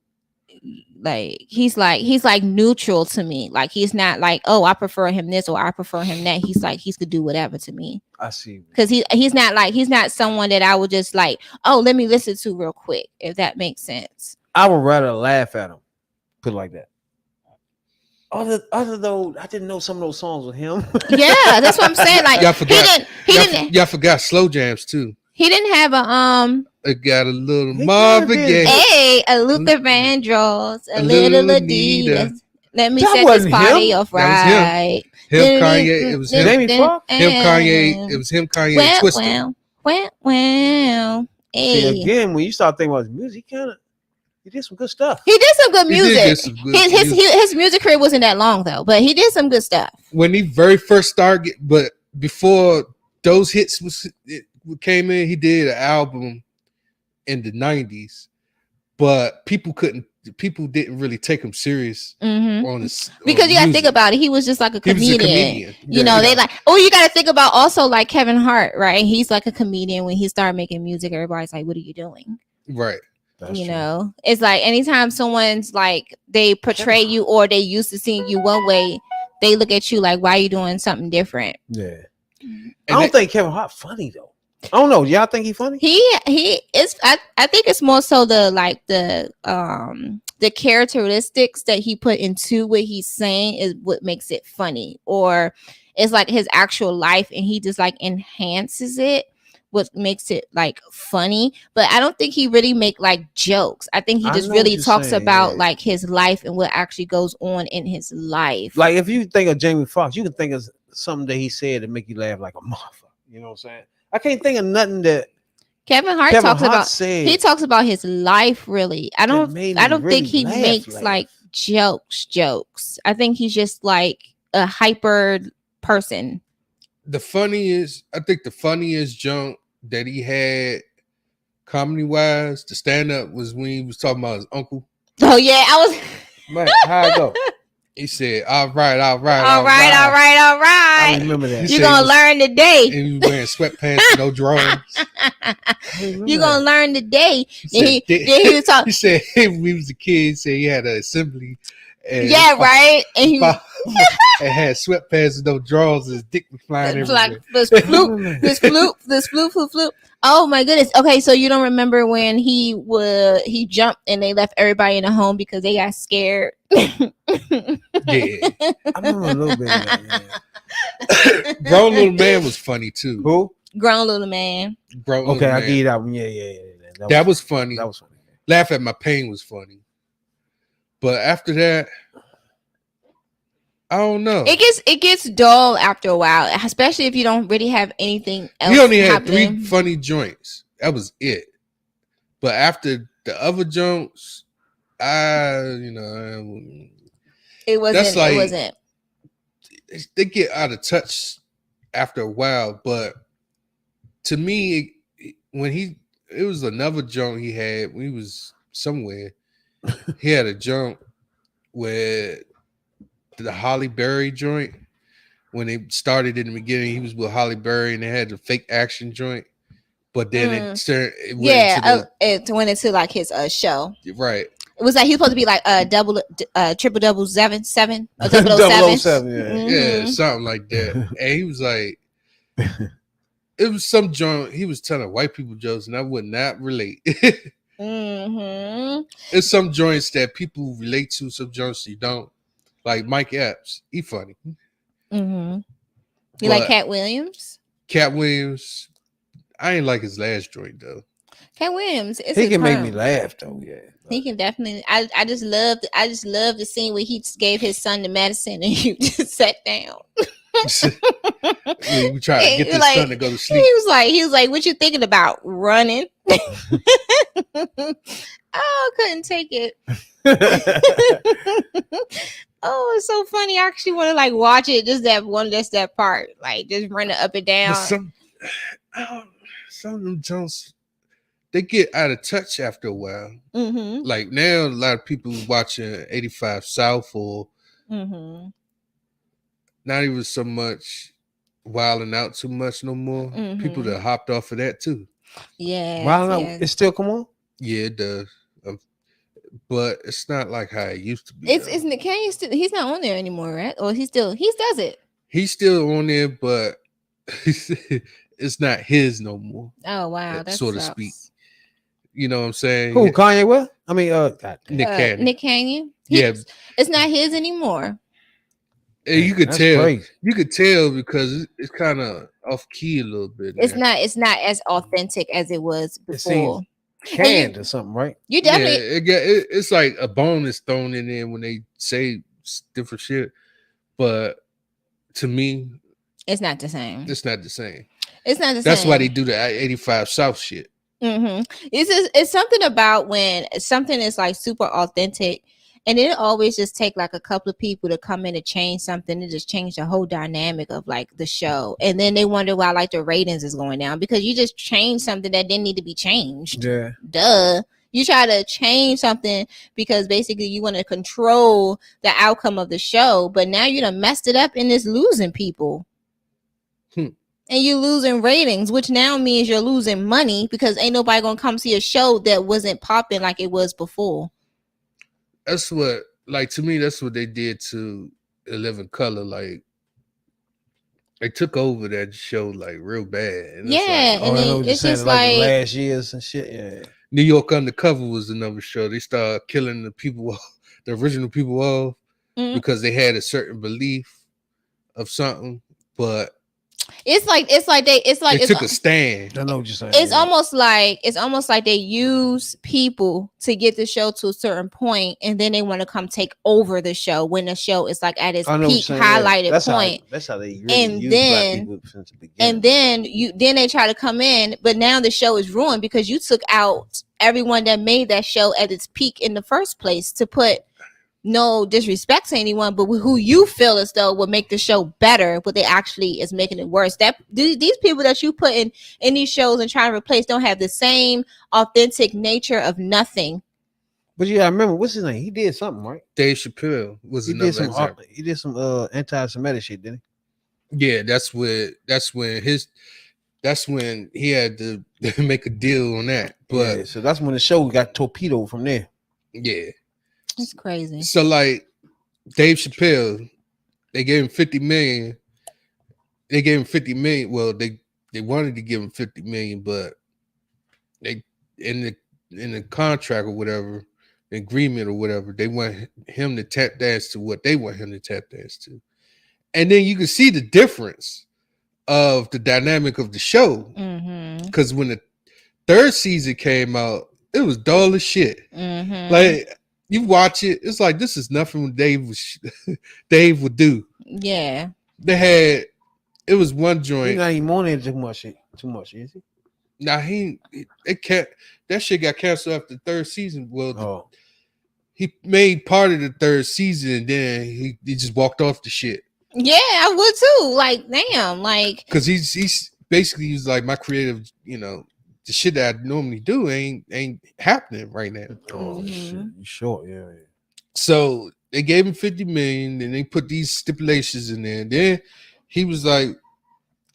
E: he's like neutral to me. Like he's not like, oh, I prefer him this or I prefer him that. He's like he could do whatever to me.
C: I see.
E: Because he's not someone that I would just like, oh, let me listen to real quick, if that makes sense.
C: I would rather laugh at him. Put it like that. Other though, I didn't know some of those songs with him.
E: Yeah, that's what I'm saying. Like
D: Y'all forgot.
E: he
D: Forgot slow jams too.
E: didn't have a
D: It got a little
C: He
D: Marvin
C: kinda did.
D: Gaye.
E: a Luther Vandross, a
D: A
E: little
D: little
E: Adidas.
D: Anita.
E: Let me
C: That
E: set this
C: wasn't
E: party
C: him.
E: off
D: That was him.
E: right.
D: Him, Kanye. It was him.
C: Jamie Foxx?
D: Him, Kanye. It was him, Kanye, and Twister.
E: Well.
C: See,
E: Hey.
C: again, when you start thinking about his music, he did some good stuff.
E: He did some good
D: He did
E: music.
D: get some good
E: His
D: music.
E: his music career wasn't that long though, but he did some good stuff.
D: When he very first started, but before those hits came in, he did an album in the 90s, but people didn't really take him serious
E: Mhm.
D: on his
E: Because
D: on
E: you gotta
D: music.
E: think about it, he was just like a
D: He was
E: comedian.
D: a comedian.
E: You know, they like, oh, you gotta think about also like Kevin Hart, right? He's like a comedian. When he started making music, everybody's like, what are you doing?
D: Right.
C: That's
E: you
C: true.
E: know, it's like anytime someone's like they portray you or they used to seeing you one way, they look at you like, why are you doing something different?
C: Yeah.
D: And
C: I don't think Kevin Hart funny though. I don't know. Y'all think he funny?
E: He is. I think it's more so the characteristics that he put into what he's saying is what makes it funny, or it's like his actual life and he just like enhances it, what makes it like funny. But I don't think he really make like jokes. I think he
C: I
E: just
C: know what
E: really
C: you're
E: talks
C: saying,
E: about
C: yeah.
E: like his life and what actually goes on in his life.
C: Like if you think of Jamie Foxx, you can think of something that he said to make you laugh like a motherfucker. You know what I'm saying? I can't think of nothing that
E: Kevin Hart
C: Kevin
E: talks
C: Hart
E: about.
C: said.
E: He talks about his life really. I don't
C: made
E: think
C: me really
E: he
C: laugh,
E: makes
C: laugh.
E: like jokes. I think he's just like a hyper person.
D: I think the funniest junk that he had comedy wise, the stand up, was when he was talking about his uncle.
E: Oh yeah, I was
C: Man, how I go?
D: He said, all right.
E: all right.
C: I remember that.
D: He
E: You're
D: said
E: gonna
D: he was-
E: learn today.
D: And he was wearing sweatpants and no drawers.
E: You're gonna learn today.
D: He
E: Then
D: said,
E: he was talking.
D: he said when he was a kid, he said he had an assembly. And
E: Yeah, right. And he was
D: and had sweatpants and no drawers, and his dick was flying
E: like
D: everywhere.
E: this floop. Oh my goodness. Okay, so you don't remember when he jumped and they left everybody in the home because they got scared.
D: Yeah.
C: I remember a little bit of that. Yeah.
D: Grown Little Man was funny too.
C: Who?
E: Grown little man.
D: Grown
C: Okay,
D: Little
C: I
D: Man.
C: give you that one. Yeah.
D: That was funny.
C: That was funny.
D: Laugh at My Pain was funny. But after that, I don't know.
E: It gets dull after a while, especially if you don't really have anything else.
D: He only had
E: happening.
D: 3 funny joints. That was it. But after the other joints,
E: It wasn't.
D: That's like-
E: it wasn't.
D: they get out of touch after a while. But to me, it was another joint he had when he was somewhere. He had a joint where the Holly Berry joint, when they started in the beginning, he was with Holly Berry and they had the fake action joint. But then it went into
E: It went into like his show.
D: right.
E: It was like he was supposed to be like triple 7 or
C: 007, yeah.
D: Yeah, something like that. And he was like, it was some joint. He was telling white people jokes, and I would not relate.
E: Mm-hmm.
D: It's some joints that people relate to, some joints you don't. Like Mike Epps, he funny.
E: Mm-hmm. You
D: But
E: like Cat Williams?
D: Cat Williams, I ain't like his last joint though.
E: Ken Williams, it's
C: He
E: a
C: can make me
E: perm.
C: laugh though. Yeah.
E: He can definitely. I just love the scene where he just gave his son the medicine and you just sat down.
D: We try to get
E: He
D: this
E: like
D: son to go to
E: he
D: sleep.
E: was like, what you thinking about? Running. Oh, I couldn't take it. Oh, it's so funny. I actually want to like watch it. Just that part, like just running up and
D: But
E: down.
D: some of them Jones, they get out of touch after a while.
E: Mm-hmm.
D: Like now, a lot of people watching 85 South or
E: Mm-hmm.
D: not even so much wilding out too much no more. People
E: Mhm.
D: that hopped off of that too.
E: Yeah.
C: Why not? It still come on?
D: Yeah, it does. But it's not like how it used to be.
E: It's
D: though.
E: Nick Cannon still. He's not on there anymore, right? Or he does it.
D: He's still on there, but it's not his no more,
E: Oh wow, that
D: so to
E: sucks.
D: speak. You know what I'm saying?
C: Who? Kanye? What? I mean, God damn.
D: Nick Cannon.
E: Nick Cannon.
D: Yeah.
E: It's not his anymore.
D: And you could
C: That's
D: tell.
C: crazy.
D: You could tell because it's kind of off key a little bit.
E: It's
D: now.
E: not as authentic as it was
C: It seems
E: before.
C: canned or something, right?
E: You
D: Yeah,
E: definitely
D: it's like a bonus thrown in there when they say different shit. But to me,
E: it's not the same.
D: it's not the same.
E: It's not the same.
D: That's why they do the 85 South shit.
E: Mm-hmm. It's something about when something is like super authentic, and it always just take like a couple of people to come in and change something and just change the whole dynamic of like the show, and then they wonder why like the ratings is going down because you just changed something that didn't need to be changed.
C: Yeah.
E: Duh. You try to change something because basically you want to control the outcome of the show, but now you done messed it up and it's losing people. And you losing ratings, which now means you're losing money because ain't nobody gonna come see a show that wasn't popping like it was before.
D: That's what, like, to me, that's what they did to 11 Color. Like, they took over that show like real bad. And
E: Yeah,
D: it's like,
E: and
C: I know what you're
E: it's
C: saying,
E: just
C: like the
E: like
C: last years and shit. Yeah.
D: New York Undercover was another show. They started killing the people, the original people off because they had a certain belief of something, but
E: it's like
D: they took a stand.
C: I know what you're saying.
E: it's almost like they use people to get the show to a certain point, and then they want to come take over the show when the show is like at its
C: I know what
E: peak
C: you're saying, yeah.
E: highlighted
C: That's
E: point.
C: That's how they really
E: And
C: use
E: then-
C: black people since the beginning.
E: And then they try to come in, but now the show is ruined because you took out everyone that made that show at its peak in the first place to put no disrespect to anyone, but who you feel as though would make the show better, but they actually is making it worse. That these people that you put in these shows and try to replace don't have the same authentic nature of nothing.
C: But yeah, I remember what's his name? He did something, right?
D: Dave Chappelle was
C: He
D: another
C: did some
D: example.
C: he did some anti-Semitic shit, didn't
D: Yeah, that's when he had to make a deal on that.
C: he?
D: But
C: Yeah, so that's when the show got torpedoed from there.
D: yeah.
E: It's crazy.
D: So like Dave Chappelle, they gave him 50 million. They gave him 50 million. Well, they wanted to give him 50 million, but they in the contract or whatever, the agreement or whatever, they want him to tap dance to what they want him to tap dance to. And then you can see the difference of the dynamic of the show.
E: Mm-hmm.
D: Because when the third season came out, it was dull as shit.
E: Mm-hmm.
D: Like you watch it, it's like this is nothing Dave would do.
E: Yeah.
D: It was one
C: He's
D: joint.
C: not even on there too much, is he?
D: Now that shit got canceled after the third season. Well, he made part of the third season, and then he just walked off the shit.
E: Yeah, I would too. Like, damn, like
D: because he's basically he's like my creative, the shit that I normally do ain't happening right now.
C: Oh shit, you sure? Yeah.
D: So they gave him 50 million, and they put these stipulations in there. And then he was like,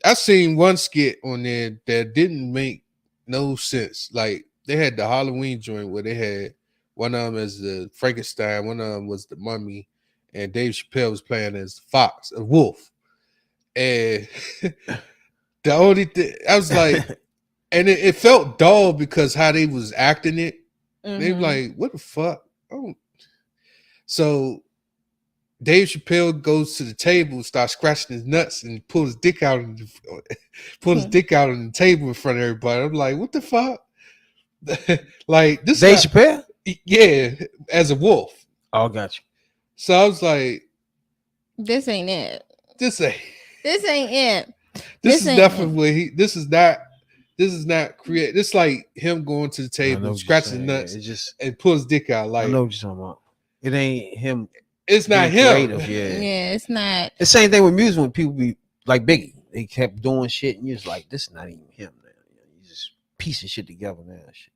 D: I seen one skit on there that didn't make no sense. Like they had the Halloween joint where they had one of them as the Frankenstein, one of them was the Mummy, and Dave Chappelle was playing as Fox, a wolf. And the only thing I was like, and it felt dull because how they was acting it. They were like, what the fuck? Oh. So Dave Chappelle goes to the table, starts scratching his nuts, and pulls his dick out on the table in front of everybody. I'm like, what the fuck? Like this
C: Dave
D: guy,
C: Chappelle.
D: yeah, as a wolf.
C: Oh, got you.
D: So I was like,
E: This ain't it.
D: this ain't
E: This ain't it.
D: this is
E: ain't
D: definitely
E: it.
D: what he this is not create. This like him going to the
C: I know
D: table,
C: what you're
D: scratching
C: saying,
D: nuts,
C: yeah. It just,
D: and pull his dick out.
C: I
D: Like
C: know what you're talking about. It ain't him.
D: it's not
C: being
D: him.
C: creative, yeah.
E: Yeah, it's not.
C: The same thing with music when people be like Biggie. They kept doing shit, and you're just like, this is not even him now. You just piecing shit together now. Shit.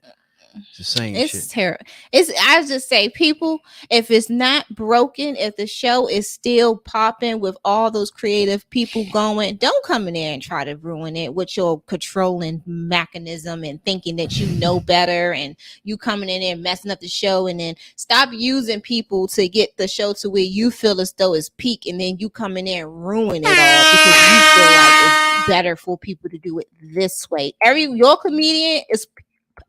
C: It's the same
E: It's
C: shit.
E: terrible. I just say, people, if it's not broken, if the show is still popping with all those creative people going, don't come in there and try to ruin it with your controlling mechanism and thinking that you know better, and you coming in there messing up the show. And then stop using people to get the show to where you feel as though it's peak, and then you come in there and ruin it all because you feel like it's better for people to do it this way. Your comedian is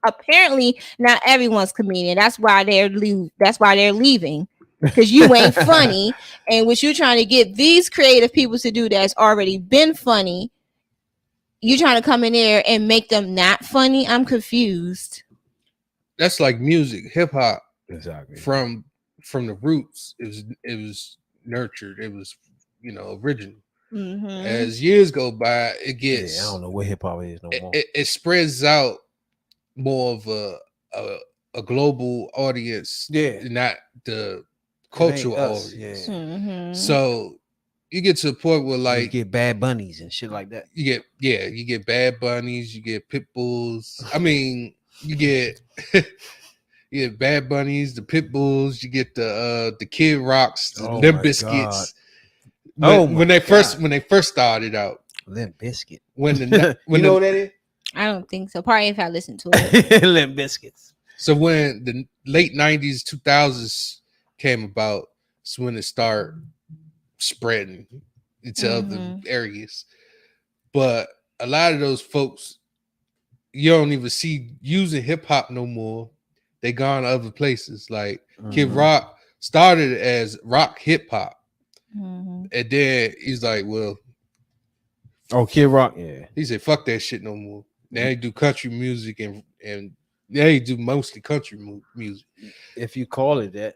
E: apparently not everyone's comedian. That's why they're leaving, because you ain't funny. And what you're trying to get these creative people to do that's already been funny, you trying to come in there and make them not funny. I'm confused.
D: That's like music, hip hop.
C: Exactly.
D: From the roots, it was nurtured. It was original.
E: Mm-hmm.
D: As years go by, it gets.
C: Yeah, I don't know what hip hop is no more.
D: It spreads out more of a global audience, not the cultural audience.
C: Yeah.
E: Mm-hmm.
D: So you get to a point where like
C: you get Bad Bunnies and shit like that.
D: You get Bad Bunnies, you get Pit Bulls. I mean, you get you get Bad Bunnies, the Pit Bulls, you get the Kid Rocks, the Limp Bizkits. When they first started out.
C: Limp Bizkit.
D: When
C: you know what that is?
E: I don't think so. Probably if I listen to it.
C: Limp Bizkits.
D: So when the late 90s, 2000s came about, it's when it started spreading into other areas. But a lot of those folks, you don't even see using hip hop no more. They gone to other places. Like Kid Rock started as rock hip hop. And then he's like, well.
C: Oh, Kid Rock, yeah.
D: He said, fuck that shit no more. Now he do country music and now he do mostly country music.
C: If you call it that.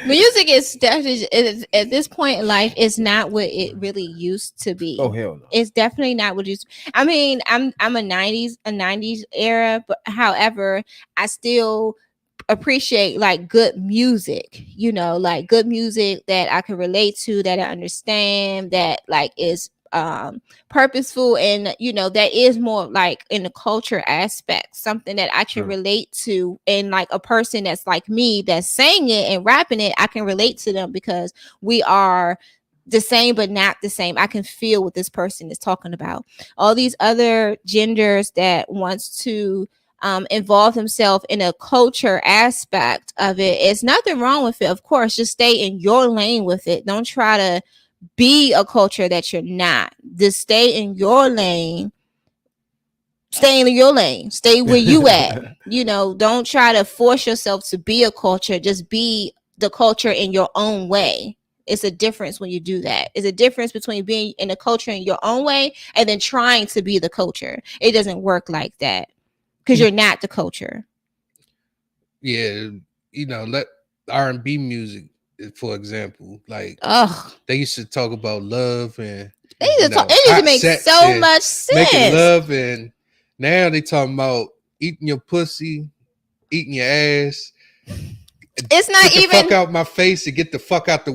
E: Music is definitely at this point in life, it's not what it really used to be.
C: Oh hell no.
E: It's definitely not what it used to be. I mean, I'm a 90s era, but however, I still appreciate like good music, like good music that I can relate to, that I understand, that like is purposeful, and that is more like in the culture aspect, something that I can relate to, and like a person that's like me that's saying it and rapping it, I can relate to them because we are the same but not the same. I can feel what this person is talking about. All these other genders that wants to involve themselves in a culture aspect of it, it's nothing wrong with it. Of course, just stay in your lane with it. Don't try to be a culture that you're not. Just stay in your lane. Stay in your lane. Stay where you at. Don't try to force yourself to be a culture. Just be the culture in your own way. It's a difference when you do that. It's a difference between being in a culture in your own way and then trying to be the culture. It doesn't work like that because you're not the culture.
D: Yeah, let R&B music, for example, like they used to talk about love and
E: it used to make so much sense.
D: Making love, and now they talking about eating your pussy, eating your ass.
E: It's not
D: get
E: even
D: the fuck out my face and get the fuck out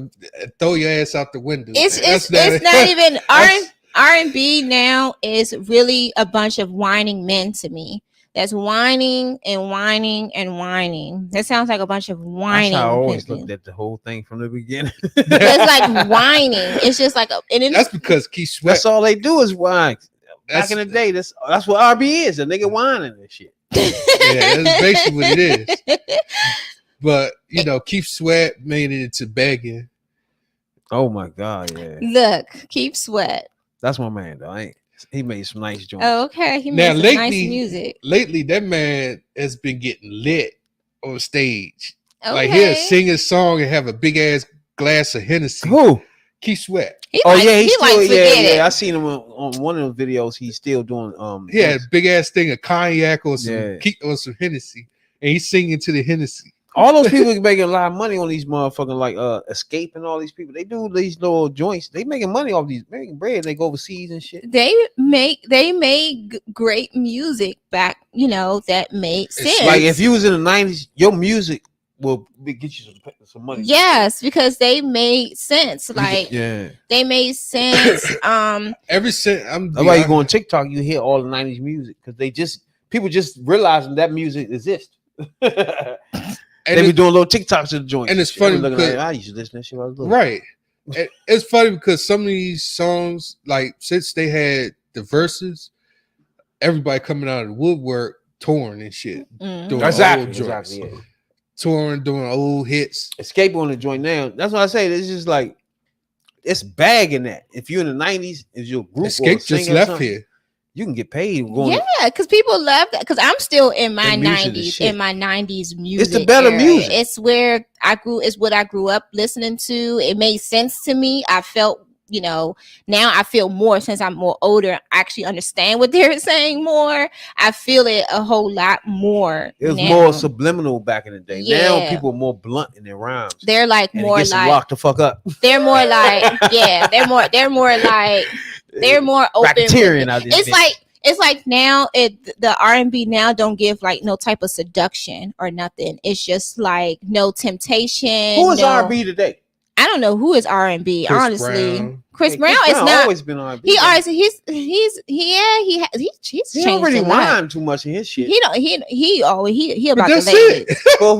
D: throw your ass out the window.
E: It's not even R&B now is really a bunch of whining men to me. That's whining and whining and whining. That sounds like a bunch of whining.
C: That's how I always looked at the whole thing from the beginning.
E: It's like whining. It's just like
D: that's because Keith Sweat.
C: That's all they do is whine. Back in the day, that's what R&B is. A nigga whining and shit.
D: Yeah, that's basically what it is. But Keith Sweat made it into begging.
C: Oh my god, yeah.
E: Look, Keith Sweat.
C: That's my man, though. He made some nice joints.
E: Oh, okay. He made some nice music.
D: Lately, that man has been getting lit on stage.
E: Okay.
D: Like he'll sing his song and have a big ass glass of Hennessy.
C: Who?
D: Keith Sweat.
E: He
C: Oh
E: like,
C: yeah,
E: he
C: he's
E: like
C: still
E: forget it.
C: I seen him on one of the videos. He's still doing
D: He had a big ass thing of cognac or some
C: Yeah.
D: or some Hennessy, and he's singing to the Hennessy.
C: all those people making a lot of money on these motherfucking like Escape and all these people. They do these little joints. They making money off these making bread. They go overseas and shit.
E: They made great music back, that made sense.
C: Like if you was in the 90s, your music will get you some money.
E: Yes, because they made sense. Like
C: yeah.
E: they made sense.
D: Ever since
C: That's why you go on TikTok, you hear all the 90s music because people just realizing that music exists. They be doing little TikToks to the joint.
D: And it's funny because
C: I used to listen to that shit when I was little.
D: right. It's funny because some of these songs, like since they had the verses, everybody coming out of the woodwork touring and shit. Doing old joints.
C: Yeah.
D: Touring, doing old hits.
C: Escape on the joint now. That's what I say. It's just like it's bagging that. If you're in the 90s, if your group
D: Escape just left here.
C: You can get paid.
E: Yeah, because people love that. Because I'm still in my
C: The music is
E: 90s,
C: shit.
E: in my 90s music.
C: It's the better
E: era.
C: music.
E: It's where I grew. It's what I grew up listening to. It made sense to me. I felt, now I feel more since I'm more older. I actually understand what they're saying more. I feel it a whole lot more.
C: It was
E: now.
C: more subliminal back in the day. Now
E: Yeah.
C: people are more blunt in their rhymes.
E: They're like
C: And it
E: more
C: gets them
E: like
C: locked the fuck up.
E: they're more like they're more like they're more open.
C: Racketeering out there.
E: It's like now the R&B now don't give like no type of seduction or nothing. It's just like no temptation.
C: Who is
E: no,
C: R&B today?
E: I don't know who is R&B.
D: Chris
E: honestly,
D: Brown.
E: Chris
C: Hey,
E: Brown
C: Chris
E: is not.
C: always been R&B.
E: He always he's
C: He
E: changed
C: don't really
E: a lot.
C: rhyme too much in his shit.
E: He don't he always he
D: But
E: about the
D: that's
E: ladies.
D: it.
C: But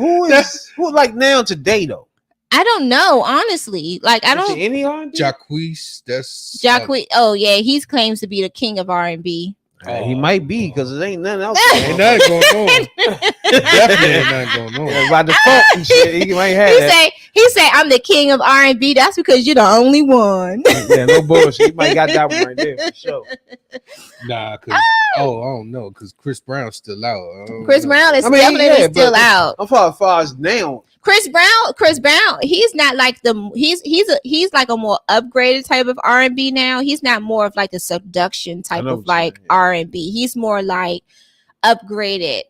C: who like now today though?
E: I don't know honestly. Like I
C: Is there
E: don't.
C: any R&B?
D: Jacquees, that's
E: Jacquees. Oh yeah, he claims to be the king of R&B.
C: He might be because there ain't nothing else.
D: ain't nothing going on. Definitely ain't nothing going on.
C: Yeah, by default and shit, he might have that.
E: He say I'm the king of R&B. That's because you're the only one.
C: Yeah, no bullshit. He might got that one right there for sure.
D: Nah, cause I don't know, cause Chris Brown's still out.
E: Chris Brown is
C: I mean,
E: definitely
C: yeah,
E: still
C: but
E: out.
C: I'm far as now.
E: Chris Brown, he's not like he's like a more upgraded type of R&B now. He's not more of like the seduction type
C: know
E: of
C: what you're
E: like
C: saying, yeah.
E: R&B. He's more like upgraded,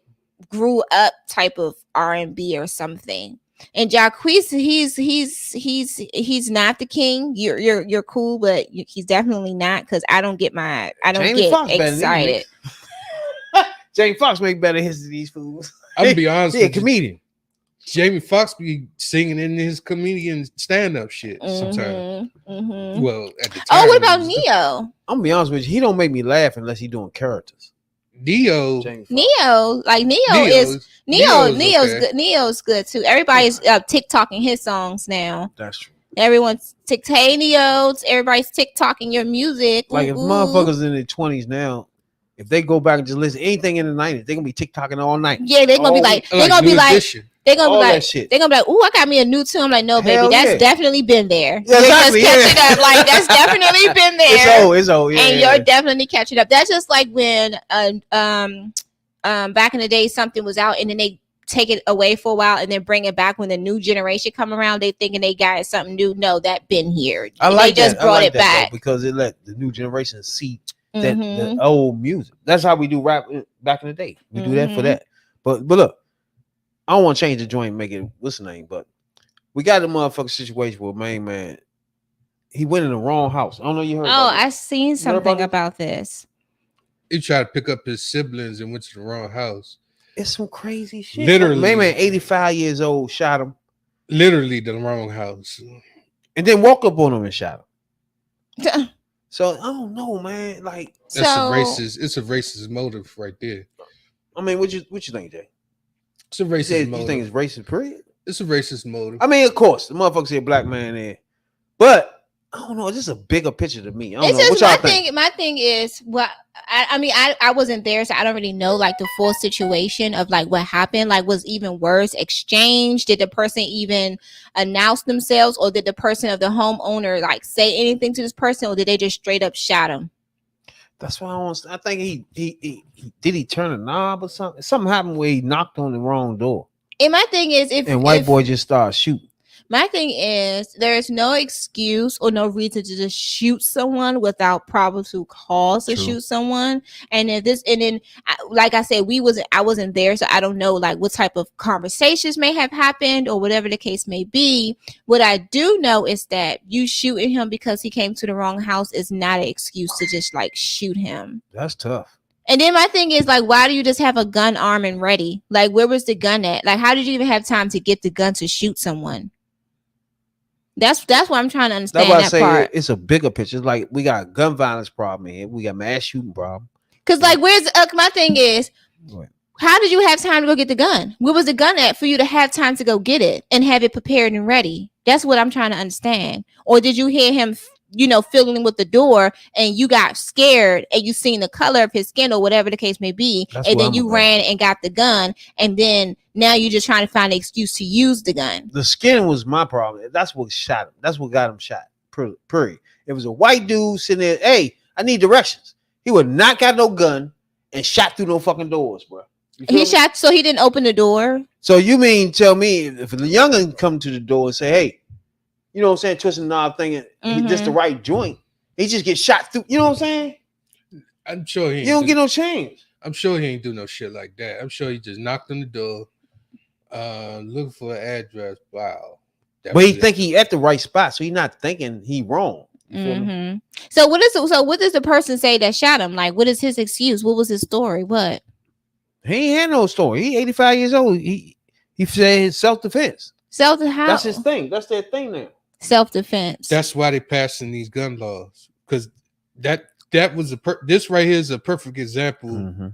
E: grew up type of R&B or something. And Jacquees, he's not the king. You're cool, but he's definitely not because I don't get
C: Jamie Foxx better than
E: excited.
C: Jamie Foxx make better hits than these fools.
D: I'm gonna be honest
C: He a
D: with you.
C: comedian.
D: Jamie Foxx be singing in his comedian stand-up shit sometimes.
E: Mhm.
D: Well, at the time.
E: Oh, what about
D: it was
E: Neo?
C: I'm gonna be honest with you. He don't make me laugh unless he doing characters.
D: Neo.
C: Jamie Foxx.
E: Neo
D: Neo's
E: Neo's
D: okay.
E: good. Neo's good too. Everybody's TikToking his songs now.
C: That's true.
E: Everyone's hey Neo's. Everybody's TikToking your music.
C: Like if
E: Ooh.
C: motherfuckers in their 20s now, if they go back and just listen anything in the 90s, they're gonna be TikToking all night.
E: Yeah, they're gonna be like they're gonna
D: New
E: be like
D: Edition.
E: they're gonna
C: All
E: be
C: that
E: like
C: shit.
E: they're gonna be like, ooh, I got me a new tune. I'm like, no, baby,
C: Hell
E: that's
C: yeah.
E: definitely been there.
C: Yeah,
E: You're
C: exactly,
E: just catching
C: yeah.
E: up. Like that's definitely been there.
C: It's old, yeah.
E: And
C: yeah.
E: you're definitely catching up. That's just like when back in the day something was out and then they take it away for a while and then bring it back when the new generation come around. They thinking they got something new. No, that been here.
C: I like
E: they just
C: that.
E: brought
C: I like
E: it
C: that,
E: back
C: though, because it let the new generation see that
E: Mhm.
C: the old music. That's how we do rap back in the day. We do that for
E: Mhm.
C: that. But look, I don't want to change the joint and make it what's the name, but we got a motherfucking situation where man, he went in the wrong house. I don't know you heard.
E: Oh,
C: about this.
E: I seen
C: heard
E: something
C: about it?
E: about this.
D: He tried to pick up his siblings and went to the wrong house.
C: It's some crazy shit.
D: Literally.
C: Man, 85 years old, shot him,
D: Literally the wrong house.
C: and then walk up on him and shot him. So I don't know, man. Like,
D: That's
E: So-
D: a racist. It's a racist motive right there.
C: I mean, what you think, Jay?
D: It's a
C: You,
D: racist
C: said,
D: motive.
C: you think it's racist, period?
D: It's a racist motive.
C: I mean, of course, the motherfucker see a black man there, but I don't know. It's just a bigger picture to me. I don't
E: It's
C: know.
E: just
C: What y'all think?
E: my thing is what I mean, I wasn't there, so I don't really know like the full situation of like what happened. Like, was even words exchanged? Did the person even announce themselves, or did the person of the homeowner like say anything to this person, or did they just straight up shot him?
C: That's why I want. I think he did he turn a knob or something. Something happened where he knocked on the wrong door,
E: And my thing is, if
C: and white
E: if-
C: boy just started shooting.
E: My thing is, there is no excuse or no reason to just shoot someone without probable cause to
C: True.
E: shoot someone. And if this, and then, like I said, I wasn't there, so I don't know like what type of conversations may have happened or whatever the case may be. What I do know is that you shooting him because he came to the wrong house is not an excuse to just like shoot him.
C: That's tough.
E: And then my thing is like, why do you just have a gun armed and ready? Like, where was the gun at? Like, how did you even have time to get the gun to shoot someone? That's what I'm trying to understand.
C: That's why I say
E: part.
C: it's a bigger picture. It's like we got a gun violence problem here. We got mass shooting problem.
E: Cause like, where's my thing is, how did you have time to go get the gun? Where was the gun at for you to have time to go get it and have it prepared and ready? That's what I'm trying to understand. Or did you hear him, fiddling with the door and you got scared and you seen the color of his skin or whatever the case may be, and then you ran and got the gun, and then now you're just trying to find an excuse to use the gun.
C: The skin was my problem. That's what shot him. That's what got him shot. Period. It was a white dude sitting there. Hey, I need directions. He would not got no gun and shot through no fucking doors, bro.
E: He shot, so he didn't open the door.
C: So you mean tell me if the youngin come to the door and say, "Hey, you know what I'm saying," twisting the knob, thinking this the right joint, he just get shot through. You know what I'm saying?
D: I'm sure he.
C: You don't get no change.
D: I'm sure he ain't do no shit like that. I'm sure he just knocked on the door, looking for an address. Wow.
C: But he think he at the right spot, so he not thinking he wrong. You feel me?
E: So what does the person say that shot him? Like, what is his excuse? What was his story? What?
C: He ain't had no story. He 85 years old. He said his self-defense.
E: Self-defense.
C: That's his thing. That's their thing now.
E: Self-defense.
D: That's why they passing these gun laws, because that was this right here is a perfect example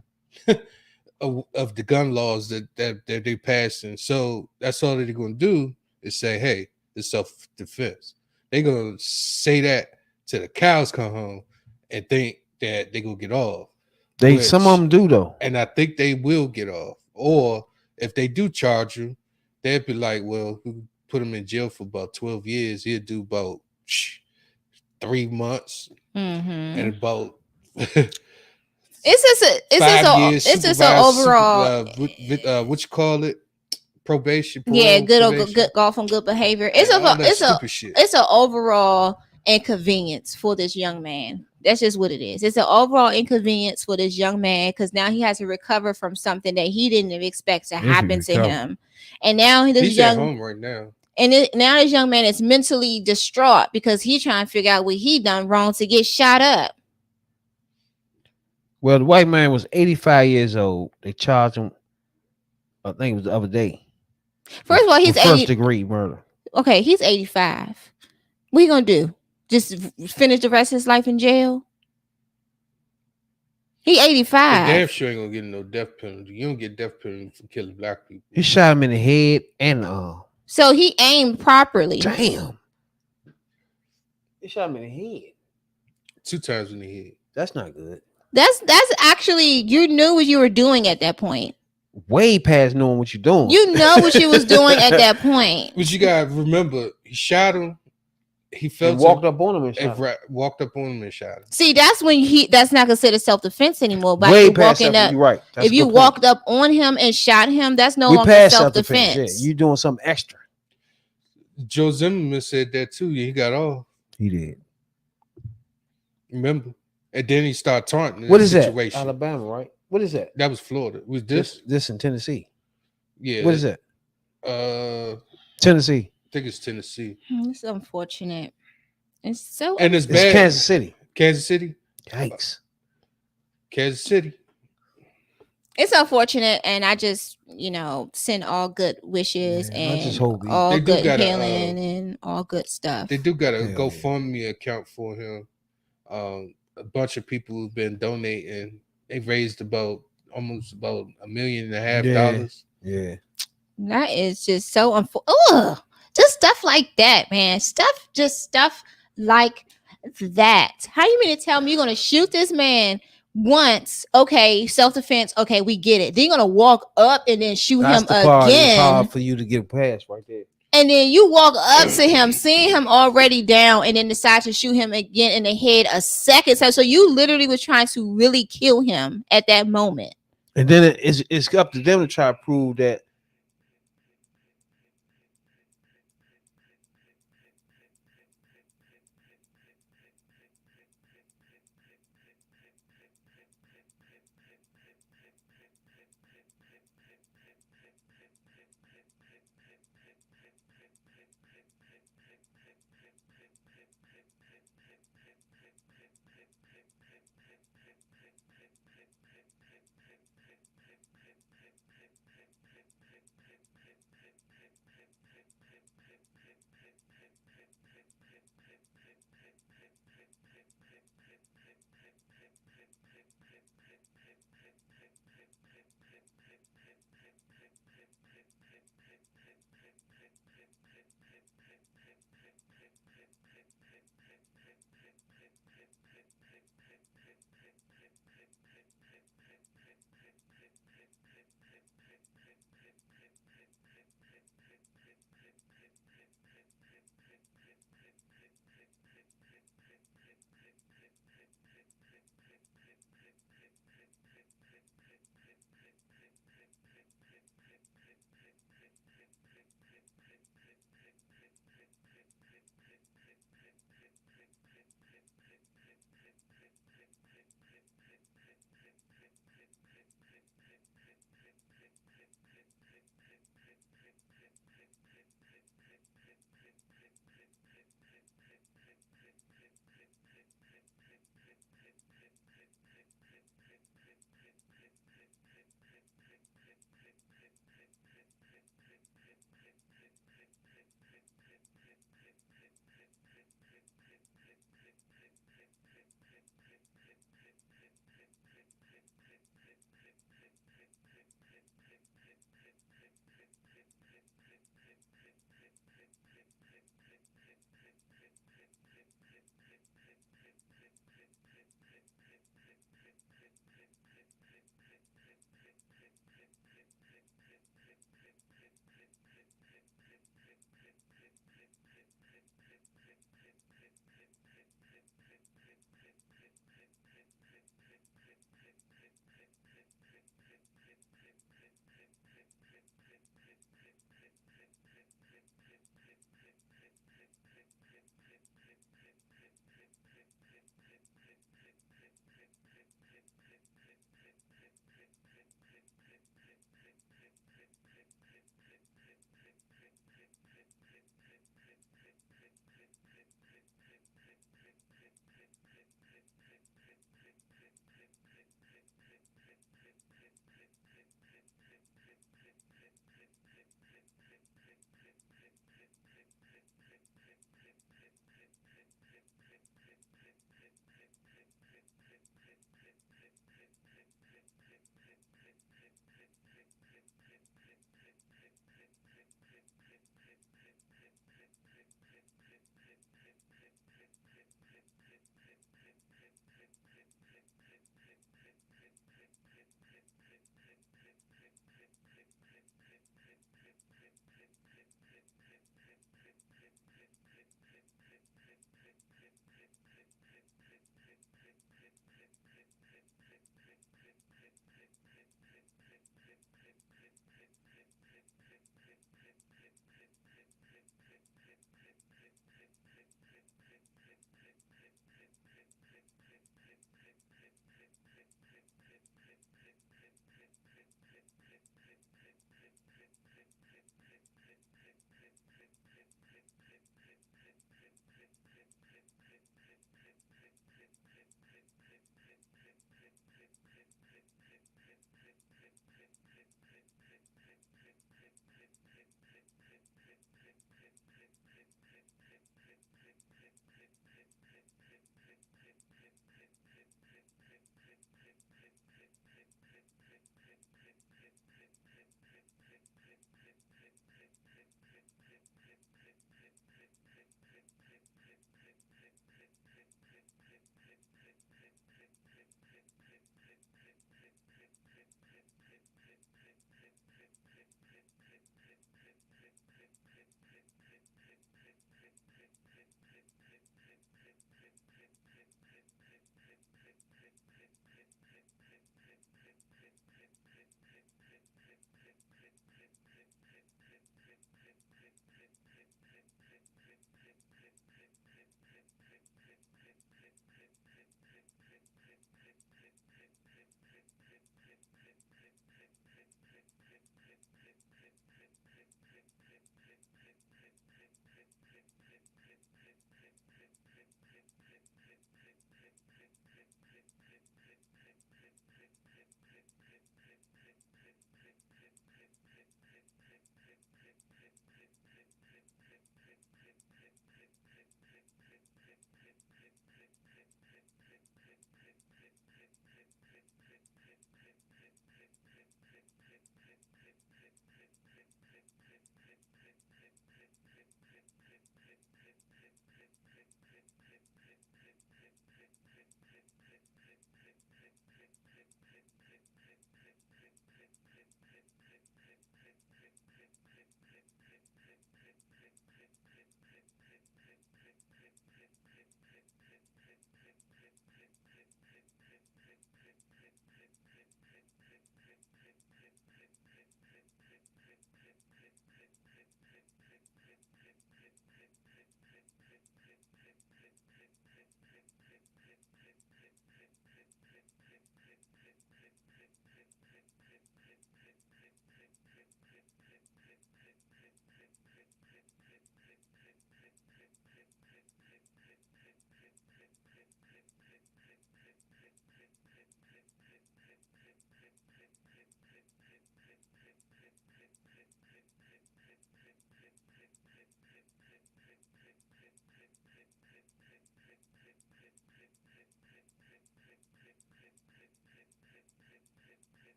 D: of the gun laws that they passing. So that's all they're gonna do is say, "Hey, it's self-defense." They're gonna say that till the cows come home and think that they gonna get off.
C: Some of them do though,
D: and I think they will get off. Or if they do charge you, they'd be like, "Well, we put him in jail for about 12 years. He'll do about 3 months and about."
E: It's just an overall.
D: What you call it? Probation.
E: Yeah, good golf on good behavior. It's an overall inconvenience for this young man. That's just what it is. It's an overall inconvenience for this young man because now he has to recover from something that he didn't expect to happen to him, and now he's
D: at home right now.
E: And now this young man is mentally distraught because he's trying to figure out what he done wrong to get shot up.
C: Well, the white man was 85 years old. They charged him, I think it was the other day.
E: First of all, he's 80.
C: First degree murder.
E: Okay, he's 85. What are you gonna do? Just finish the rest of his life in jail? He 85.
D: Damn sure ain't gonna get no death penalty. You don't get death penalty for killing black people.
C: He shot him in the head and the arm.
E: So he aimed properly.
C: Damn. He shot him in the head.
D: 2 times in the head.
C: That's not good.
E: That's actually, you knew what you were doing at that point.
C: Way past knowing what you're doing.
E: You know what you was doing at that point.
D: But you gotta remember, he shot him. He felt
C: walked up on him and shot him.
D: Walked up on him and shot him.
E: See, that's when that's not considered self-defense anymore. By
C: way
E: you
C: past
E: walking up,
C: you're right. That's
E: if you walked up on him and shot him, that's no longer self-defense.
C: Yeah, you doing something extra.
D: Joe Zimmerman said that too. Yeah, he got off.
C: He did.
D: Remember? And then he started taunting.
C: What is situation. That? Alabama, right? What is that?
D: That was Florida. Was this
C: in Tennessee?
D: Yeah.
C: What is that? Tennessee.
D: I think it's Tennessee.
E: It's unfortunate. It's so.
D: And it's bad.
C: It's Kansas City.
D: Kansas City.
C: Yikes.
D: Kansas City.
E: It's unfortunate, and I just, send all good wishes and
C: I just hope
E: all good healing and all good stuff.
D: They do got a GoFundMe account for him. A bunch of people who've been donating. They raised almost about $1.5 million.
C: Yeah.
E: That is just so just stuff like that, man. Stuff like that. How you mean to tell me you're gonna shoot this man once? Okay, self-defense. Okay, we get it. Then you're gonna walk up and then shoot him again.
C: It's hard for you to get past right there.
E: And then you walk up to him, seeing him already down, and then decide to shoot him again in the head a second time. So you literally was trying to really kill him at that moment.
C: And then it's up to them to try to prove that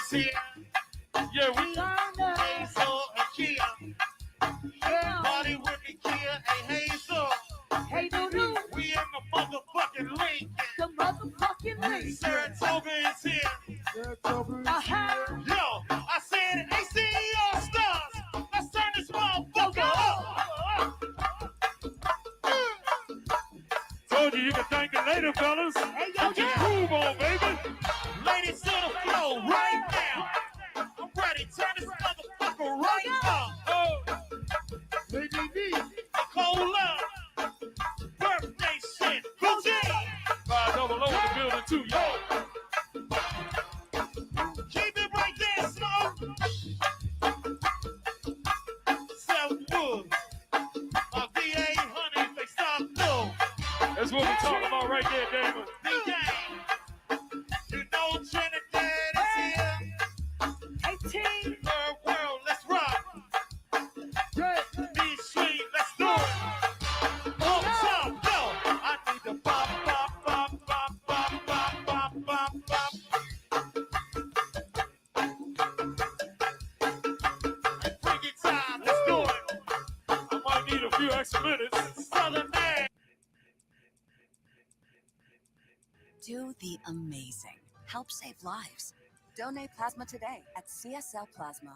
F: is here. Yeah, we Hazel and Kia. Yeah, party with me, Kia and Hazel.
G: Hey, no.
F: We in the motherfucking Lincoln.
G: The motherfucking Lincoln.
F: Saratoga is here.
G: Uh-huh.
F: Yo, I said AC All Stars. Let's turn this motherfucker up. Told you can thank it later, fellas.
G: Hey, yo,
F: Get your
G: yeah.
F: groove on, baby. Ladies to the floor right now. I'm ready. Turn this motherfucker right up. Oh, Nicole Love. Birthday shit. Gucci. 500 in the building too, yo. Keep it right there, Smoke. Southwood. My VA honey, they stop low. That's what we're talking about right there, David. DJ. You know Trinidad is here.
G: 18.
F: Third world, let's rock. Be sweet, let's do it. On top, go. I need the bop, bop, bop, bop, bop, bop, bop, bop, bop. Bring it time, let's do it. I might need a few extra minutes. Southern man.
H: Do the amazing. Help save lives. Donate plasma today at CSL Plasma.